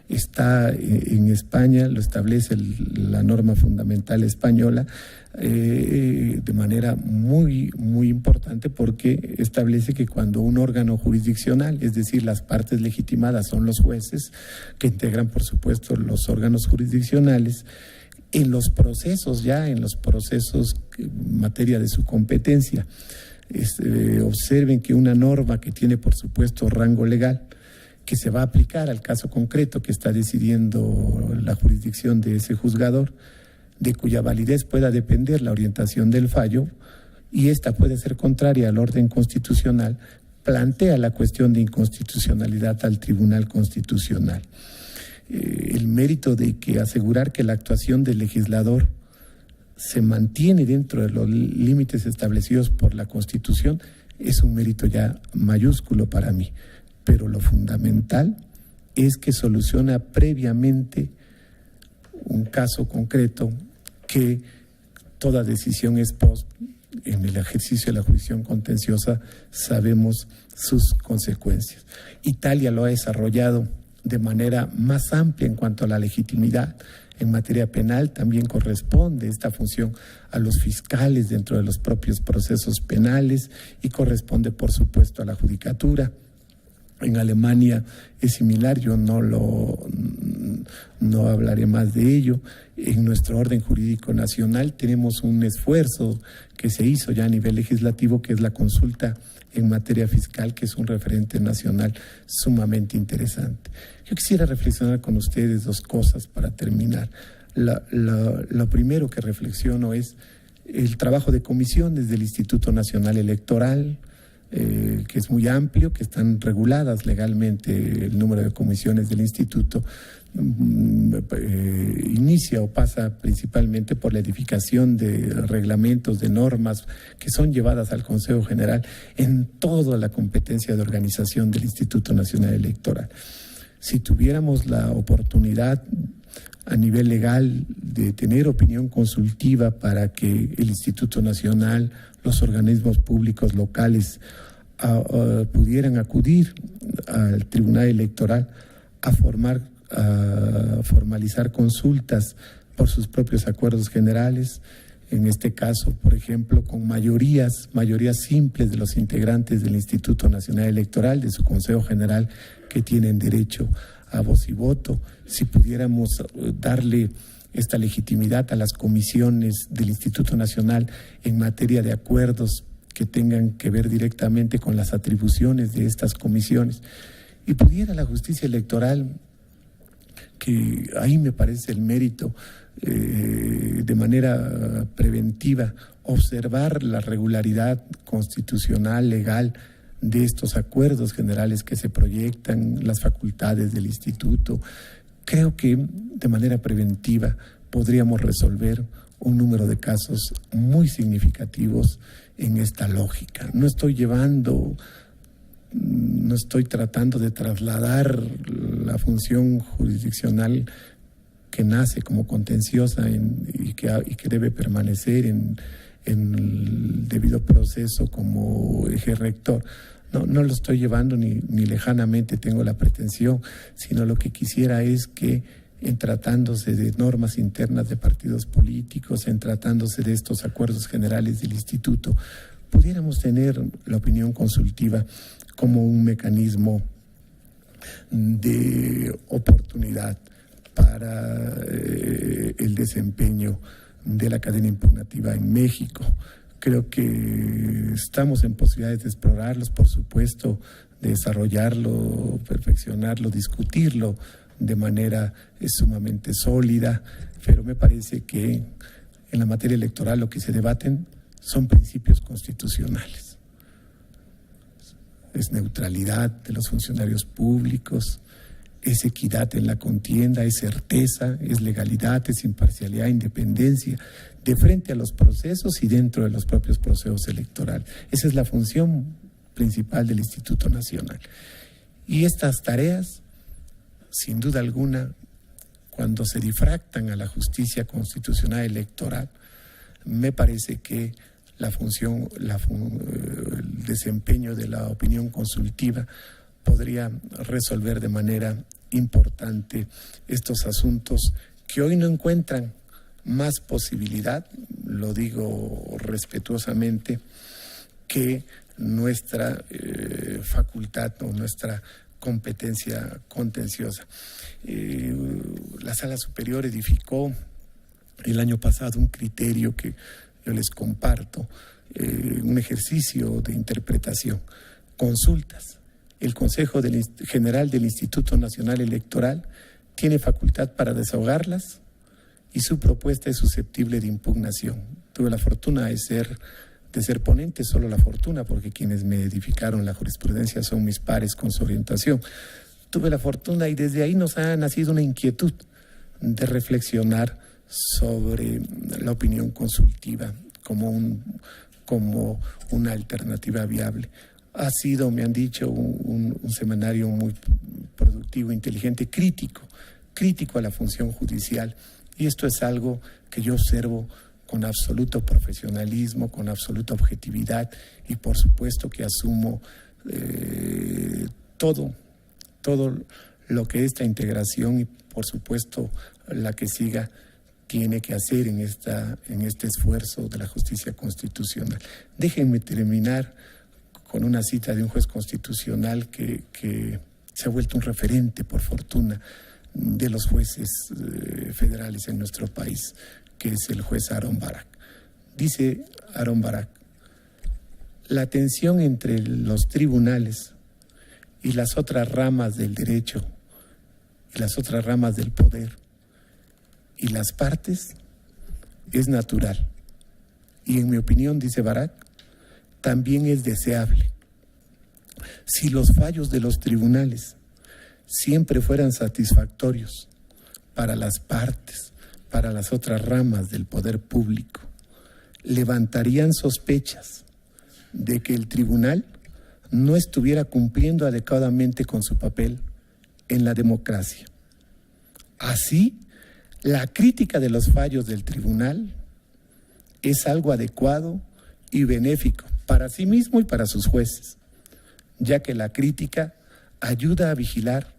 Está en España, lo establece la norma fundamental española de manera muy, muy importante, porque establece que cuando un órgano jurisdiccional, es decir, las partes legitimadas son los jueces, que integran, por supuesto, los órganos jurisdiccionales, en los procesos en materia de su competencia, observen que una norma que tiene, por supuesto, rango legal, que se va a aplicar al caso concreto que está decidiendo la jurisdicción de ese juzgador, de cuya validez pueda depender la orientación del fallo, y esta puede ser contraria al orden constitucional, plantea la cuestión de inconstitucionalidad al Tribunal Constitucional. El mérito de que asegurar que la actuación del legislador se mantiene dentro de los límites establecidos por la Constitución es un mérito ya mayúsculo para mí, pero lo fundamental es que soluciona previamente un caso concreto que toda decisión ex post. En el ejercicio de la jurisdicción contenciosa sabemos sus consecuencias. Italia lo ha desarrollado de manera más amplia en cuanto a la legitimidad. En materia penal también corresponde esta función a los fiscales dentro de los propios procesos penales y corresponde, por supuesto, a la judicatura. En Alemania es similar, yo no hablaré más de ello. En nuestro orden jurídico nacional tenemos un esfuerzo que se hizo ya a nivel legislativo, que es la consulta en materia fiscal, que es un referente nacional sumamente interesante. Yo quisiera reflexionar con ustedes dos cosas para terminar. Lo primero que reflexiono es el trabajo de comisiones del Instituto Nacional Electoral, que es muy amplio, que están reguladas legalmente. El número de comisiones del instituto inicia o pasa principalmente por la edificación de reglamentos, de normas que son llevadas al Consejo General en toda la competencia de organización del Instituto Nacional Electoral. Si tuviéramos la oportunidad a nivel legal de tener opinión consultiva para que el Instituto Nacional, los organismos públicos locales pudieran acudir al Tribunal Electoral a formalizar consultas por sus propios acuerdos generales, en este caso, por ejemplo, con mayorías simples de los integrantes del Instituto Nacional Electoral, de su Consejo General, que tienen derecho a voz y voto. Si pudiéramos darle esta legitimidad a las comisiones del Instituto Nacional en materia de acuerdos que tengan que ver directamente con las atribuciones de estas comisiones, y pudiera la justicia electoral, que ahí me parece el mérito, de manera preventiva, observar la regularidad constitucional, legal de estos acuerdos generales que se proyectan, las facultades del instituto. Creo que de manera preventiva podríamos resolver un número de casos muy significativos en esta lógica. No estoy tratando de trasladar la función jurisdiccional que nace como contenciosa y que debe permanecer en el debido proceso como eje rector. No lo estoy llevando ni lejanamente tengo la pretensión, sino lo que quisiera es que en tratándose de normas internas de partidos políticos, en tratándose de estos acuerdos generales del instituto, pudiéramos tener la opinión consultiva como un mecanismo de oportunidad para el desempeño de la cadena impugnativa en México. Creo que estamos en posibilidades de explorarlos, por supuesto, de desarrollarlo, perfeccionarlo, discutirlo de manera sumamente sólida, pero me parece que en la materia electoral lo que se debaten son principios constitucionales. Es neutralidad de los funcionarios públicos, es equidad en la contienda, es certeza, es legalidad, es imparcialidad, independencia, de frente a los procesos y dentro de los propios procesos electorales. Esa es la función principal del Instituto Nacional. Y estas tareas, sin duda alguna, cuando se difractan a la justicia constitucional electoral, me parece que el desempeño de la opinión consultiva podría resolver de manera importante estos asuntos que hoy no encuentran más posibilidad, lo digo respetuosamente, que nuestra facultad o nuestra competencia contenciosa. La Sala Superior edificó el año pasado un criterio que yo les comparto, un ejercicio de interpretación, consultas. El Consejo General del Instituto Nacional Electoral tiene facultad para desahogarlas y su propuesta es susceptible de impugnación. Tuve la fortuna de ser ponente, solo la fortuna, porque quienes me edificaron la jurisprudencia son mis pares con su orientación. Tuve la fortuna y desde ahí nos ha nacido una inquietud de reflexionar sobre la opinión consultiva como una alternativa viable. Ha sido, me han dicho, un semanario muy productivo, inteligente, crítico a la función judicial. Y esto es algo que yo observo con absoluto profesionalismo, con absoluta objetividad y por supuesto que asumo todo lo que esta integración y por supuesto la que siga tiene que hacer en este esfuerzo de la justicia constitucional. Déjenme terminar con una cita de un juez constitucional que se ha vuelto un referente, por fortuna, de los jueces federales en nuestro país, que es el juez Aharon Barak. Dice Aharon Barak: la tensión entre los tribunales y las otras ramas del derecho y las otras ramas del poder y las partes es natural. Y en mi opinión, dice Barak, también es deseable. Si los fallos de los tribunales siempre fueran satisfactorios para las partes, para las otras ramas del poder público, levantarían sospechas de que el tribunal no estuviera cumpliendo adecuadamente con su papel en la democracia. Así, la crítica de los fallos del tribunal es algo adecuado y benéfico para sí mismo y para sus jueces, ya que la crítica ayuda a vigilar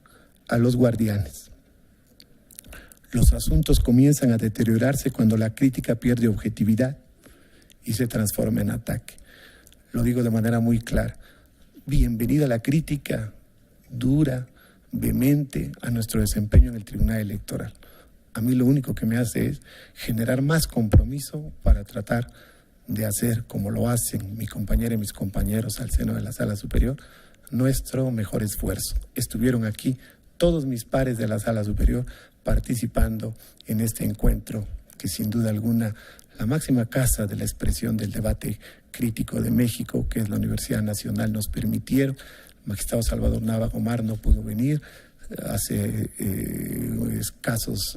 a los guardianes. Los asuntos comienzan a deteriorarse cuando la crítica pierde objetividad y se transforma en ataque. Lo digo de manera muy clara. Bienvenida la crítica dura, vehemente a nuestro desempeño en el Tribunal Electoral. A mí lo único que me hace es generar más compromiso para tratar de hacer, como lo hacen mi compañera y mis compañeros al seno de la Sala Superior, nuestro mejor esfuerzo. Estuvieron aquí todos mis pares de la Sala Superior participando en este encuentro que sin duda alguna la máxima casa de la expresión del debate crítico de México, que es la Universidad Nacional, nos permitieron. El magistrado Salvador Nava Gomar no pudo venir. Hace escasos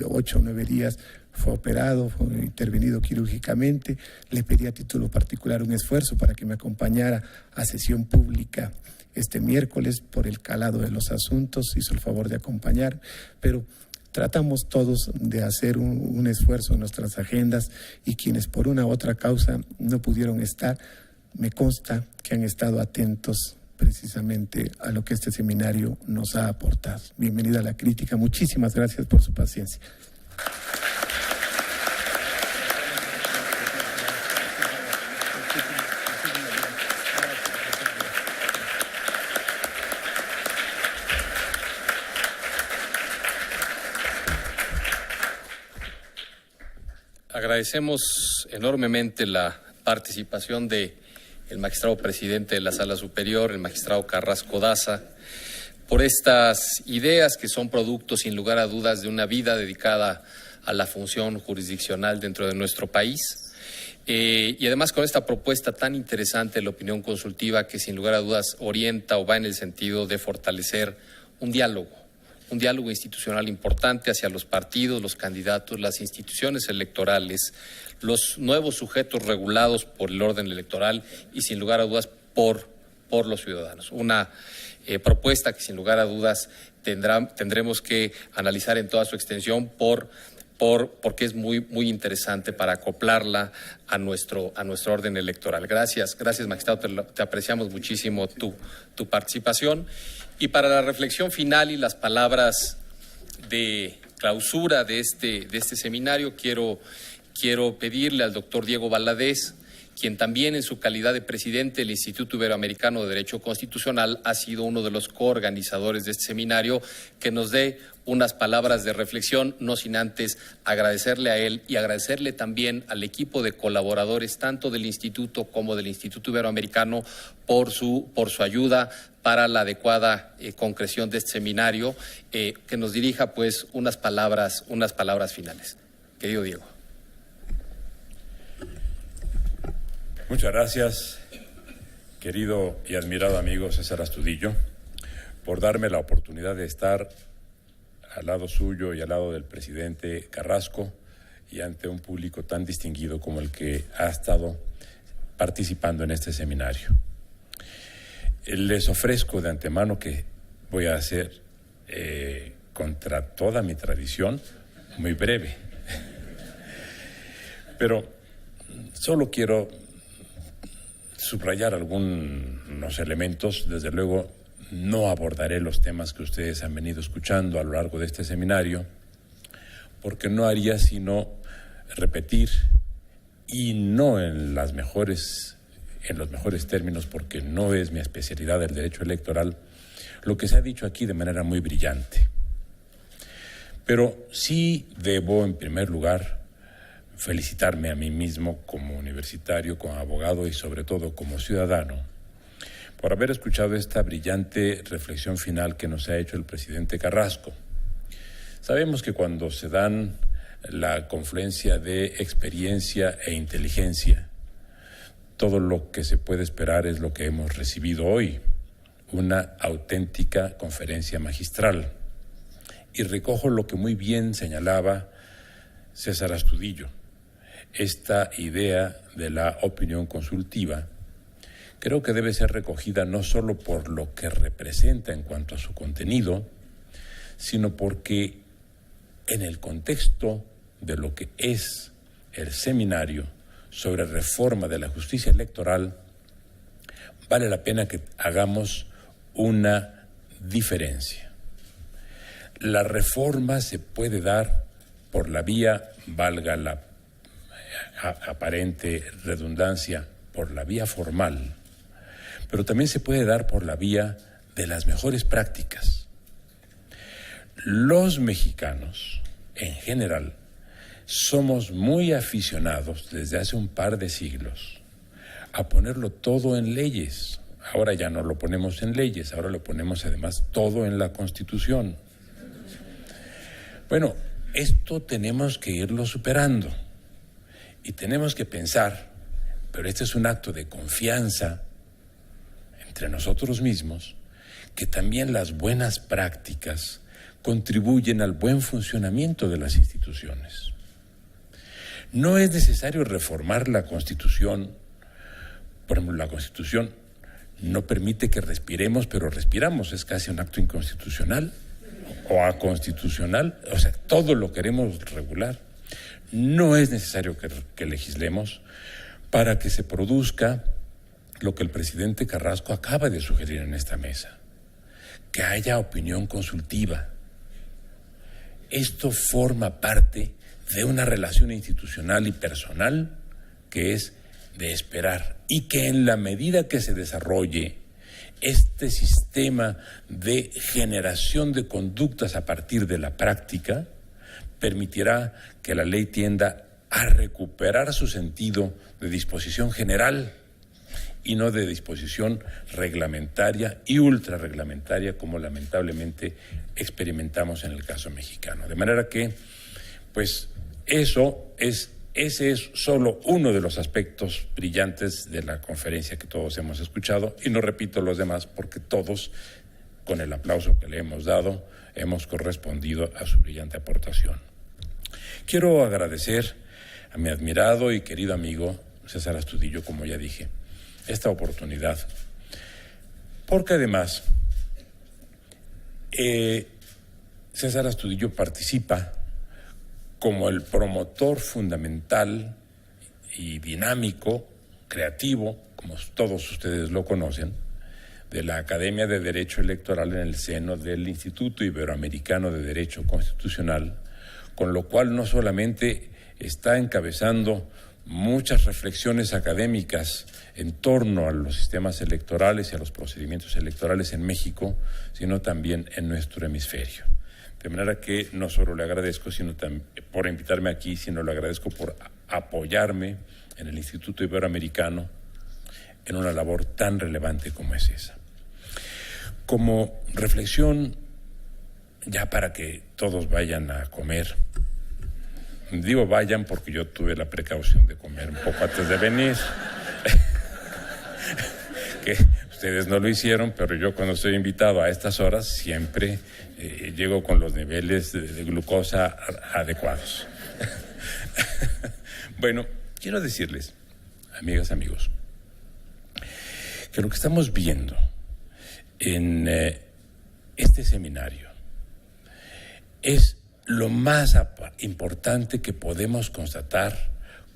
8 o 9 días fue operado, fue intervenido quirúrgicamente. Le pedí a título particular un esfuerzo para que me acompañara a sesión pública este miércoles por el calado de los asuntos. Hizo el favor de acompañar, pero tratamos todos de hacer un esfuerzo en nuestras agendas, y quienes por una u otra causa no pudieron estar, me consta que han estado atentos precisamente a lo que este seminario nos ha aportado. Bienvenida a La Crítica. Muchísimas gracias por su paciencia. Agradecemos enormemente la participación de el magistrado presidente de la Sala Superior, el magistrado Carrasco Daza, por estas ideas que son producto, sin lugar a dudas, de una vida dedicada a la función jurisdiccional dentro de nuestro país. Y además con esta propuesta tan interesante de la opinión consultiva, que sin lugar a dudas orienta o va en el sentido de fortalecer un diálogo institucional importante hacia los partidos, los candidatos, las instituciones electorales, los nuevos sujetos regulados por el orden electoral y sin lugar a dudas por los ciudadanos. Una propuesta que sin lugar a dudas tendremos que analizar en toda su extensión porque es muy interesante para acoplarla a nuestro orden electoral. Gracias magistrado, te apreciamos muchísimo tu participación. Y para la reflexión final y las palabras de clausura de este seminario, quiero pedirle al doctor Diego Valadez, quien también en su calidad de presidente del Instituto Iberoamericano de Derecho Constitucional ha sido uno de los coorganizadores de este seminario, que nos dé unas palabras de reflexión, no sin antes agradecerle a él y agradecerle también al equipo de colaboradores tanto del Instituto como del Instituto Iberoamericano por su ayuda para la adecuada concreción de este seminario, que nos dirija pues unas palabras finales. Querido Diego. Muchas gracias, querido y admirado amigo César Astudillo, por darme la oportunidad de estar al lado suyo y al lado del presidente Carrasco y ante un público tan distinguido como el que ha estado participando en este seminario. Les ofrezco de antemano que voy a hacer, contra toda mi tradición, muy breve. Pero solo quiero subrayar algunos elementos. Desde luego, no abordaré los temas que ustedes han venido escuchando a lo largo de este seminario, porque no haría sino repetir, y no en los mejores términos, porque no es mi especialidad el derecho electoral, lo que se ha dicho aquí de manera muy brillante. Pero sí debo, en primer lugar, felicitarme a mí mismo como universitario, como abogado y sobre todo como ciudadano, por haber escuchado esta brillante reflexión final que nos ha hecho el presidente Carrasco. Sabemos que cuando se dan la confluencia de experiencia e inteligencia, todo lo que se puede esperar es lo que hemos recibido hoy, una auténtica conferencia magistral. Y recojo lo que muy bien señalaba César Astudillo, esta idea de la opinión consultiva. Creo que debe ser recogida no solo por lo que representa en cuanto a su contenido, sino porque en el contexto de lo que es el seminario sobre reforma de la justicia electoral, vale la pena que hagamos una diferencia. La reforma se puede dar por la vía, valga la aparente redundancia, por la vía formal, pero también se puede dar por la vía de las mejores prácticas. Los mexicanos, en general, somos muy aficionados desde hace un par de siglos a ponerlo todo en leyes. Ahora ya no lo ponemos en leyes, ahora lo ponemos además todo en la Constitución. Bueno, esto tenemos que irlo superando. Y tenemos que pensar, pero este es un acto de confianza entre nosotros mismos, que también las buenas prácticas contribuyen al buen funcionamiento de las instituciones. No es necesario reformar la Constitución. Por ejemplo, la Constitución no permite que respiremos, pero respiramos. Es casi un acto inconstitucional o aconstitucional. O sea, todo lo queremos regular. No es necesario que legislemos para que se produzca lo que el presidente Carrasco acaba de sugerir en esta mesa, que haya opinión consultiva. Esto forma parte de una relación institucional y personal que es de esperar, y que en la medida que se desarrolle este sistema de generación de conductas a partir de la práctica, permitirá que la ley tienda a recuperar su sentido de disposición general y no de disposición reglamentaria y ultrarreglamentaria, como lamentablemente experimentamos en el caso mexicano. De manera que, pues, ese es solo uno de los aspectos brillantes de la conferencia que todos hemos escuchado, y no repito los demás porque todos, con el aplauso que le hemos dado, hemos correspondido a su brillante aportación. Quiero agradecer a mi admirado y querido amigo César Astudillo, como ya dije, esta oportunidad, porque además César Astudillo participa como el promotor fundamental y dinámico, creativo, como todos ustedes lo conocen, de la Academia de Derecho Electoral en el seno del Instituto Iberoamericano de Derecho Constitucional, con lo cual no solamente está encabezando muchas reflexiones académicas en torno a los sistemas electorales y a los procedimientos electorales en México, sino también en nuestro hemisferio. De manera que no solo le agradezco por invitarme aquí, sino le agradezco por apoyarme en el Instituto Iberoamericano en una labor tan relevante como es esa. Como reflexión, ya para que todos vayan a comer, digo vayan porque yo tuve la precaución de comer un poco antes de venir, que ustedes no lo hicieron, pero yo cuando estoy invitado a estas horas siempre llego con los niveles de glucosa adecuados. Bueno, quiero decirles, amigas, amigos, que lo que estamos viendo en este seminario es lo más importante que podemos constatar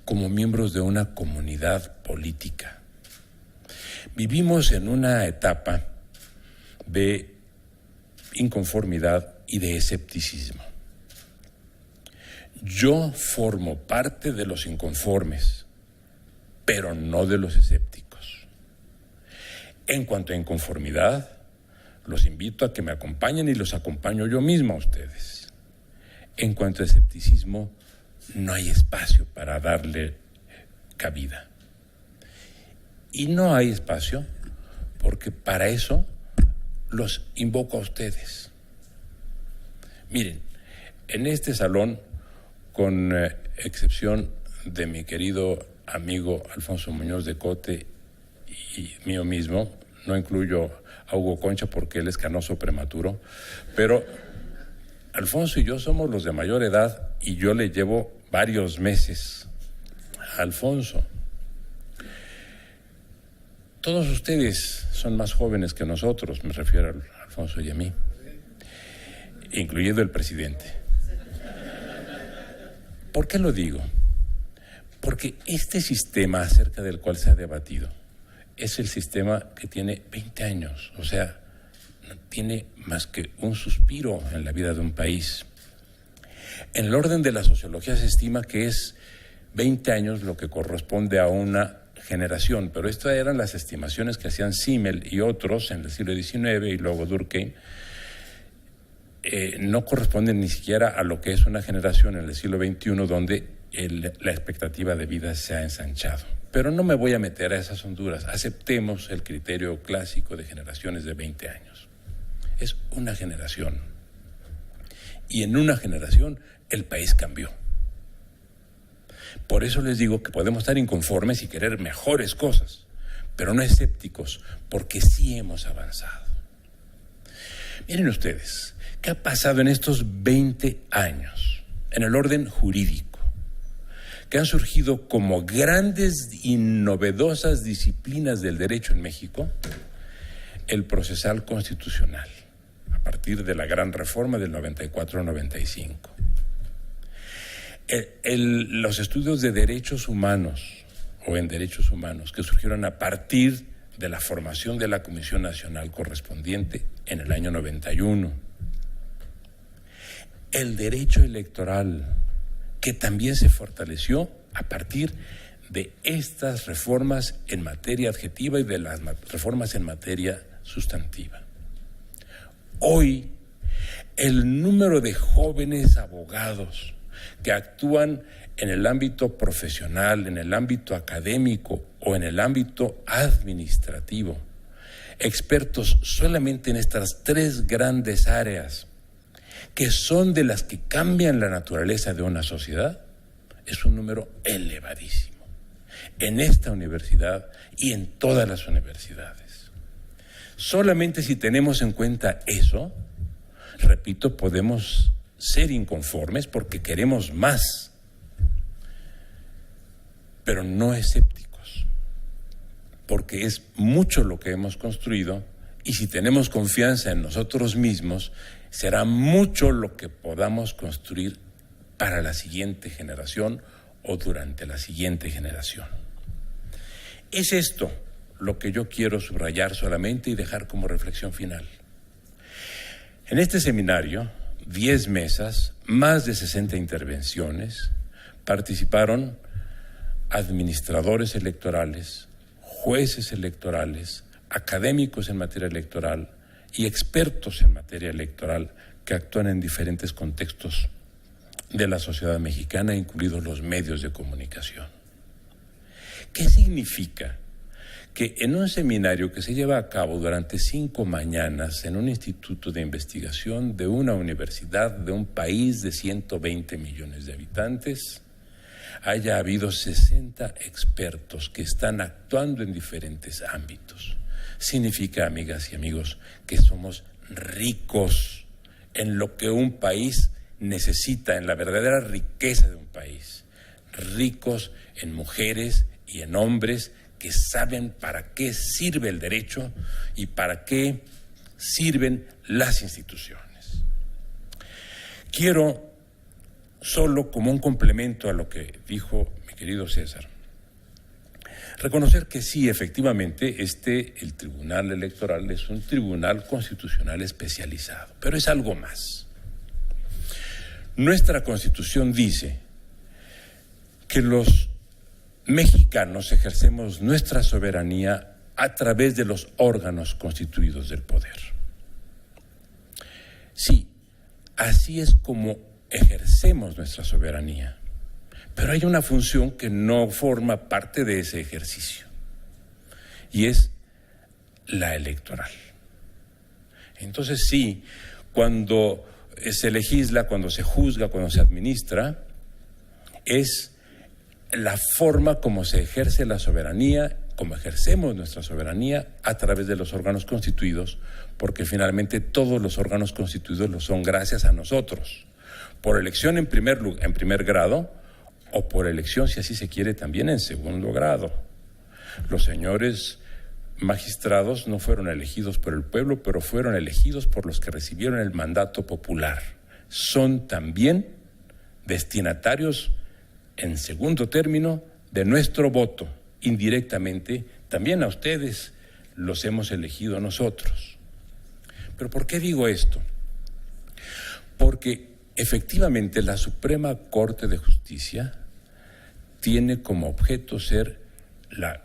como miembros de una comunidad política. Vivimos en una etapa de inconformidad y de escepticismo. Yo formo parte de los inconformes, pero no de los escépticos. En cuanto a inconformidad, los invito a que me acompañen y los acompaño yo mismo a ustedes. En cuanto a escepticismo, no hay espacio para darle cabida. Y no hay espacio porque para eso los invoco a ustedes. Miren, en este salón, con excepción de mi querido amigo Alfonso Muñoz de Cote y mío mismo, no incluyo a Hugo Concha porque él es canoso prematuro, pero Alfonso y yo somos los de mayor edad y yo le llevo varios meses a Alfonso. Todos ustedes son más jóvenes que nosotros, me refiero a Alfonso y a mí, incluyendo el presidente. ¿Por qué lo digo? Porque este sistema acerca del cual se ha debatido es el sistema que tiene 20 años, o sea, no tiene más que un suspiro en la vida de un país. En el orden de la sociología se estima que es 20 años lo que corresponde a una generación, pero estas eran las estimaciones que hacían Simmel y otros en el siglo XIX y luego Durkheim. No corresponden ni siquiera a lo que es una generación en el siglo XXI donde la expectativa de vida se ha ensanchado. Pero no me voy a meter a esas honduras. Aceptemos el criterio clásico de generaciones de 20 años. Es una generación. Y en una generación el país cambió. Por eso les digo que podemos estar inconformes y querer mejores cosas, pero no escépticos, porque sí hemos avanzado. Miren ustedes, ¿qué ha pasado en estos 20 años en el orden jurídico? Que han surgido como grandes y novedosas disciplinas del derecho en México, el procesal constitucional, a partir de la gran reforma del 94-95. Los estudios de derechos humanos o en derechos humanos que surgieron a partir de la formación de la Comisión Nacional correspondiente en el año 91. El derecho electoral, que también se fortaleció a partir de estas reformas en materia adjetiva y de las reformas en materia sustantiva. Hoy, el número de jóvenes abogados que actúan en el ámbito profesional, en el ámbito académico o en el ámbito administrativo, expertos solamente en estas 3 grandes áreas, que son de las que cambian la naturaleza de una sociedad, es un número elevadísimo en esta universidad y en todas las universidades. Solamente si tenemos en cuenta eso, repito, podemos ser inconformes porque queremos más, pero no escépticos, porque es mucho lo que hemos construido y si tenemos confianza en nosotros mismos, será mucho lo que podamos construir para la siguiente generación o durante la siguiente generación. Es esto lo que yo quiero subrayar solamente y dejar como reflexión final. En este seminario, 10 mesas, más de 60 intervenciones, participaron administradores electorales, jueces electorales, académicos en materia electoral y expertos en materia electoral que actúan en diferentes contextos de la sociedad mexicana, incluidos los medios de comunicación. ¿Qué significa? Que en un seminario que se lleva a cabo durante 5 mañanas en un instituto de investigación de una universidad de un país de 120 millones de habitantes, haya habido 60 expertos que están actuando en diferentes ámbitos. Significa, amigas y amigos, que somos ricos en lo que un país necesita, en la verdadera riqueza de un país. Ricos en mujeres y en hombres que saben para qué sirve el derecho y para qué sirven las instituciones. Quiero, solo como un complemento a lo que dijo mi querido César, reconocer que sí, efectivamente, el Tribunal Electoral es un tribunal constitucional especializado, pero es algo más. Nuestra Constitución dice que los mexicanos ejercemos nuestra soberanía a través de los órganos constituidos del poder. Sí, así es como ejercemos nuestra soberanía, pero hay una función que no forma parte de ese ejercicio, y es la electoral. Entonces sí, cuando se legisla, cuando se juzga, cuando se administra, es la forma como se ejerce la soberanía, como ejercemos nuestra soberanía a través de los órganos constituidos, porque finalmente todos los órganos constituidos lo son gracias a nosotros, por elección en primer grado o por elección, si así se quiere, también en segundo grado. Los señores magistrados no fueron elegidos por el pueblo, pero fueron elegidos por los que recibieron el mandato popular. Son también destinatarios en segundo término de nuestro voto. Indirectamente, también a ustedes los hemos elegido nosotros. ¿Pero por qué digo esto? Porque efectivamente la Suprema Corte de Justicia tiene como objeto ser la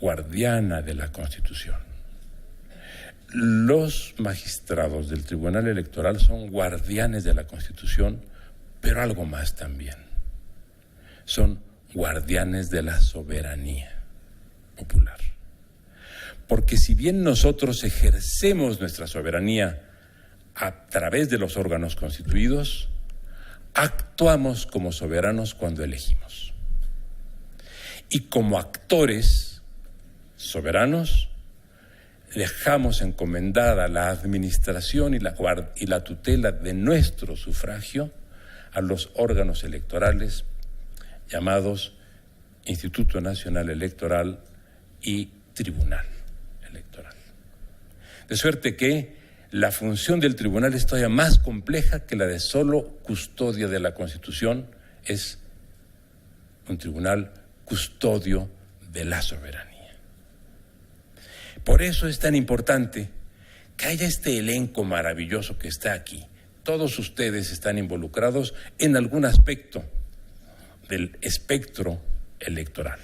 guardiana de la Constitución. Los magistrados del Tribunal Electoral son guardianes de la Constitución, pero algo más también. Son guardianes de la soberanía popular. Porque si bien nosotros ejercemos nuestra soberanía a través de los órganos constituidos, actuamos como soberanos cuando elegimos. y como actores soberanos dejamos encomendada la administración y la tutela de nuestro sufragio a los órganos electorales llamados Instituto Nacional Electoral y Tribunal Electoral. De suerte que la función del tribunal es todavía más compleja que la de solo custodia de la Constitución. Es un tribunal custodio de la soberanía. Por eso es tan importante que haya este elenco maravilloso que está aquí. Todos ustedes están involucrados en algún aspecto del espectro electoral.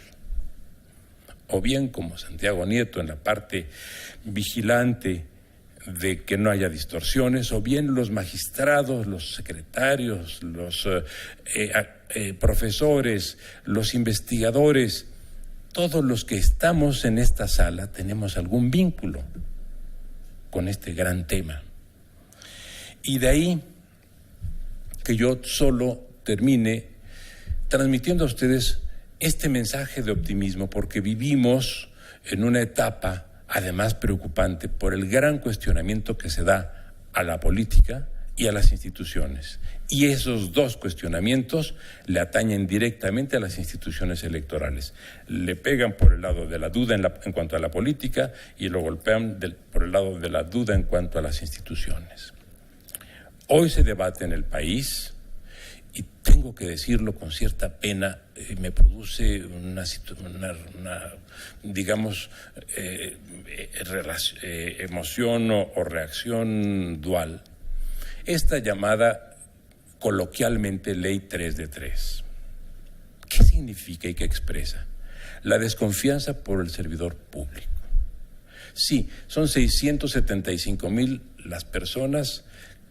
O bien como Santiago Nieto en la parte vigilante de que no haya distorsiones, o bien los magistrados, los secretarios, los profesores, los investigadores. Todos los que estamos en esta sala tenemos algún vínculo con este gran tema. Y de ahí que yo solo termine transmitiendo a ustedes este mensaje de optimismo, porque vivimos en una etapa, además preocupante, por el gran cuestionamiento que se da a la política y a las instituciones. Y esos dos cuestionamientos le atañen directamente a las instituciones electorales. Le pegan por el lado de la duda en cuanto a la política y lo golpean por el lado de la duda en cuanto a las instituciones. Hoy se debate en el país, y tengo que decirlo con cierta pena, me produce una emoción o reacción dual, esta llamada coloquialmente Ley 3 de 3. ¿Qué significa y qué expresa? La desconfianza por el servidor público. Sí, son 675,000 las personas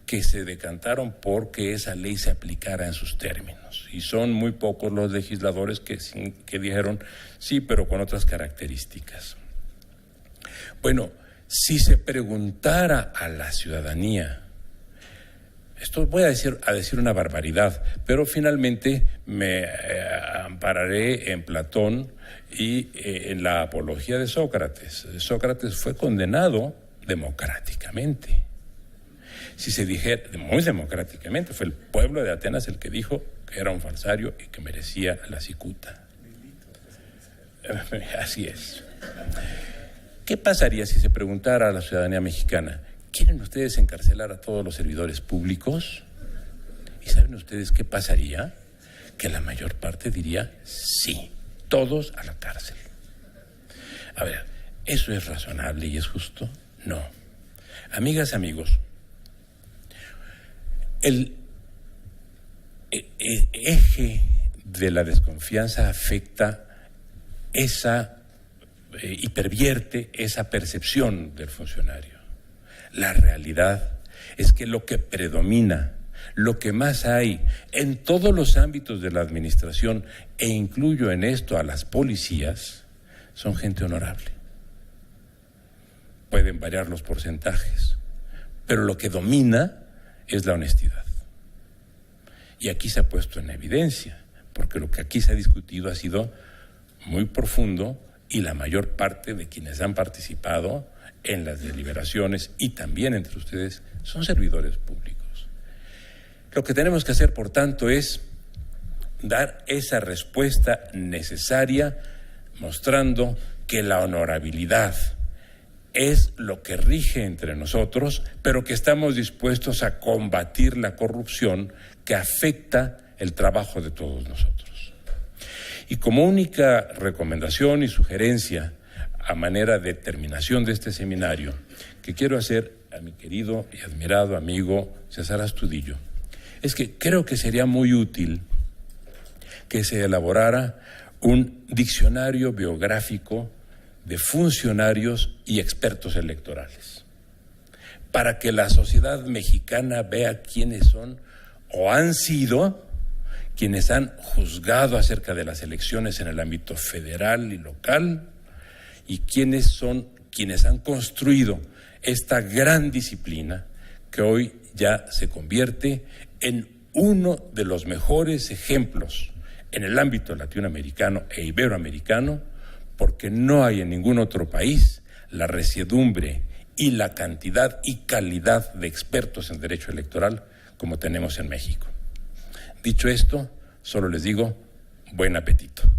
que se decantaron porque esa ley se aplicara en sus términos. Y son muy pocos los legisladores que dijeron sí, pero con otras características. Bueno, si se preguntara a la ciudadanía, esto voy a decir una barbaridad, pero finalmente me ampararé en Platón y en la apología de Sócrates. Sócrates fue condenado democráticamente. Si se dijera, muy democráticamente, fue el pueblo de Atenas el que dijo que era un falsario y que merecía la cicuta. Así es. ¿Qué pasaría si se preguntara a la ciudadanía mexicana: ¿quieren ustedes encarcelar a todos los servidores públicos? ¿Y saben ustedes qué pasaría? Que la mayor parte diría sí, todos a la cárcel. A ver, ¿eso es razonable y es justo? No. Amigas, amigos, el eje de la desconfianza afecta y pervierte esa percepción del funcionario. La realidad es que lo que predomina, lo que más hay en todos los ámbitos de la administración, e incluyo en esto a las policías, son gente honorable. Pueden variar los porcentajes, pero lo que domina es la honestidad. Y aquí se ha puesto en evidencia, porque lo que aquí se ha discutido ha sido muy profundo y la mayor parte de quienes han participado en las deliberaciones y también entre ustedes son servidores públicos. Lo que tenemos que hacer, por tanto, es dar esa respuesta necesaria, mostrando que la honorabilidad es lo que rige entre nosotros, pero que estamos dispuestos a combatir la corrupción que afecta el trabajo de todos nosotros. Y como única recomendación y sugerencia a manera de terminación de este seminario, que quiero hacer a mi querido y admirado amigo César Astudillo, es que creo que sería muy útil que se elaborara un diccionario biográfico de funcionarios y expertos electorales, para que la sociedad mexicana vea quiénes son o han sido quienes han juzgado acerca de las elecciones en el ámbito federal y local, y quiénes son quienes han construido esta gran disciplina que hoy ya se convierte en uno de los mejores ejemplos en el ámbito latinoamericano e iberoamericano, porque no hay en ningún otro país la resiedumbre y la cantidad y calidad de expertos en derecho electoral como tenemos en México. Dicho esto, solo les digo, buen apetito.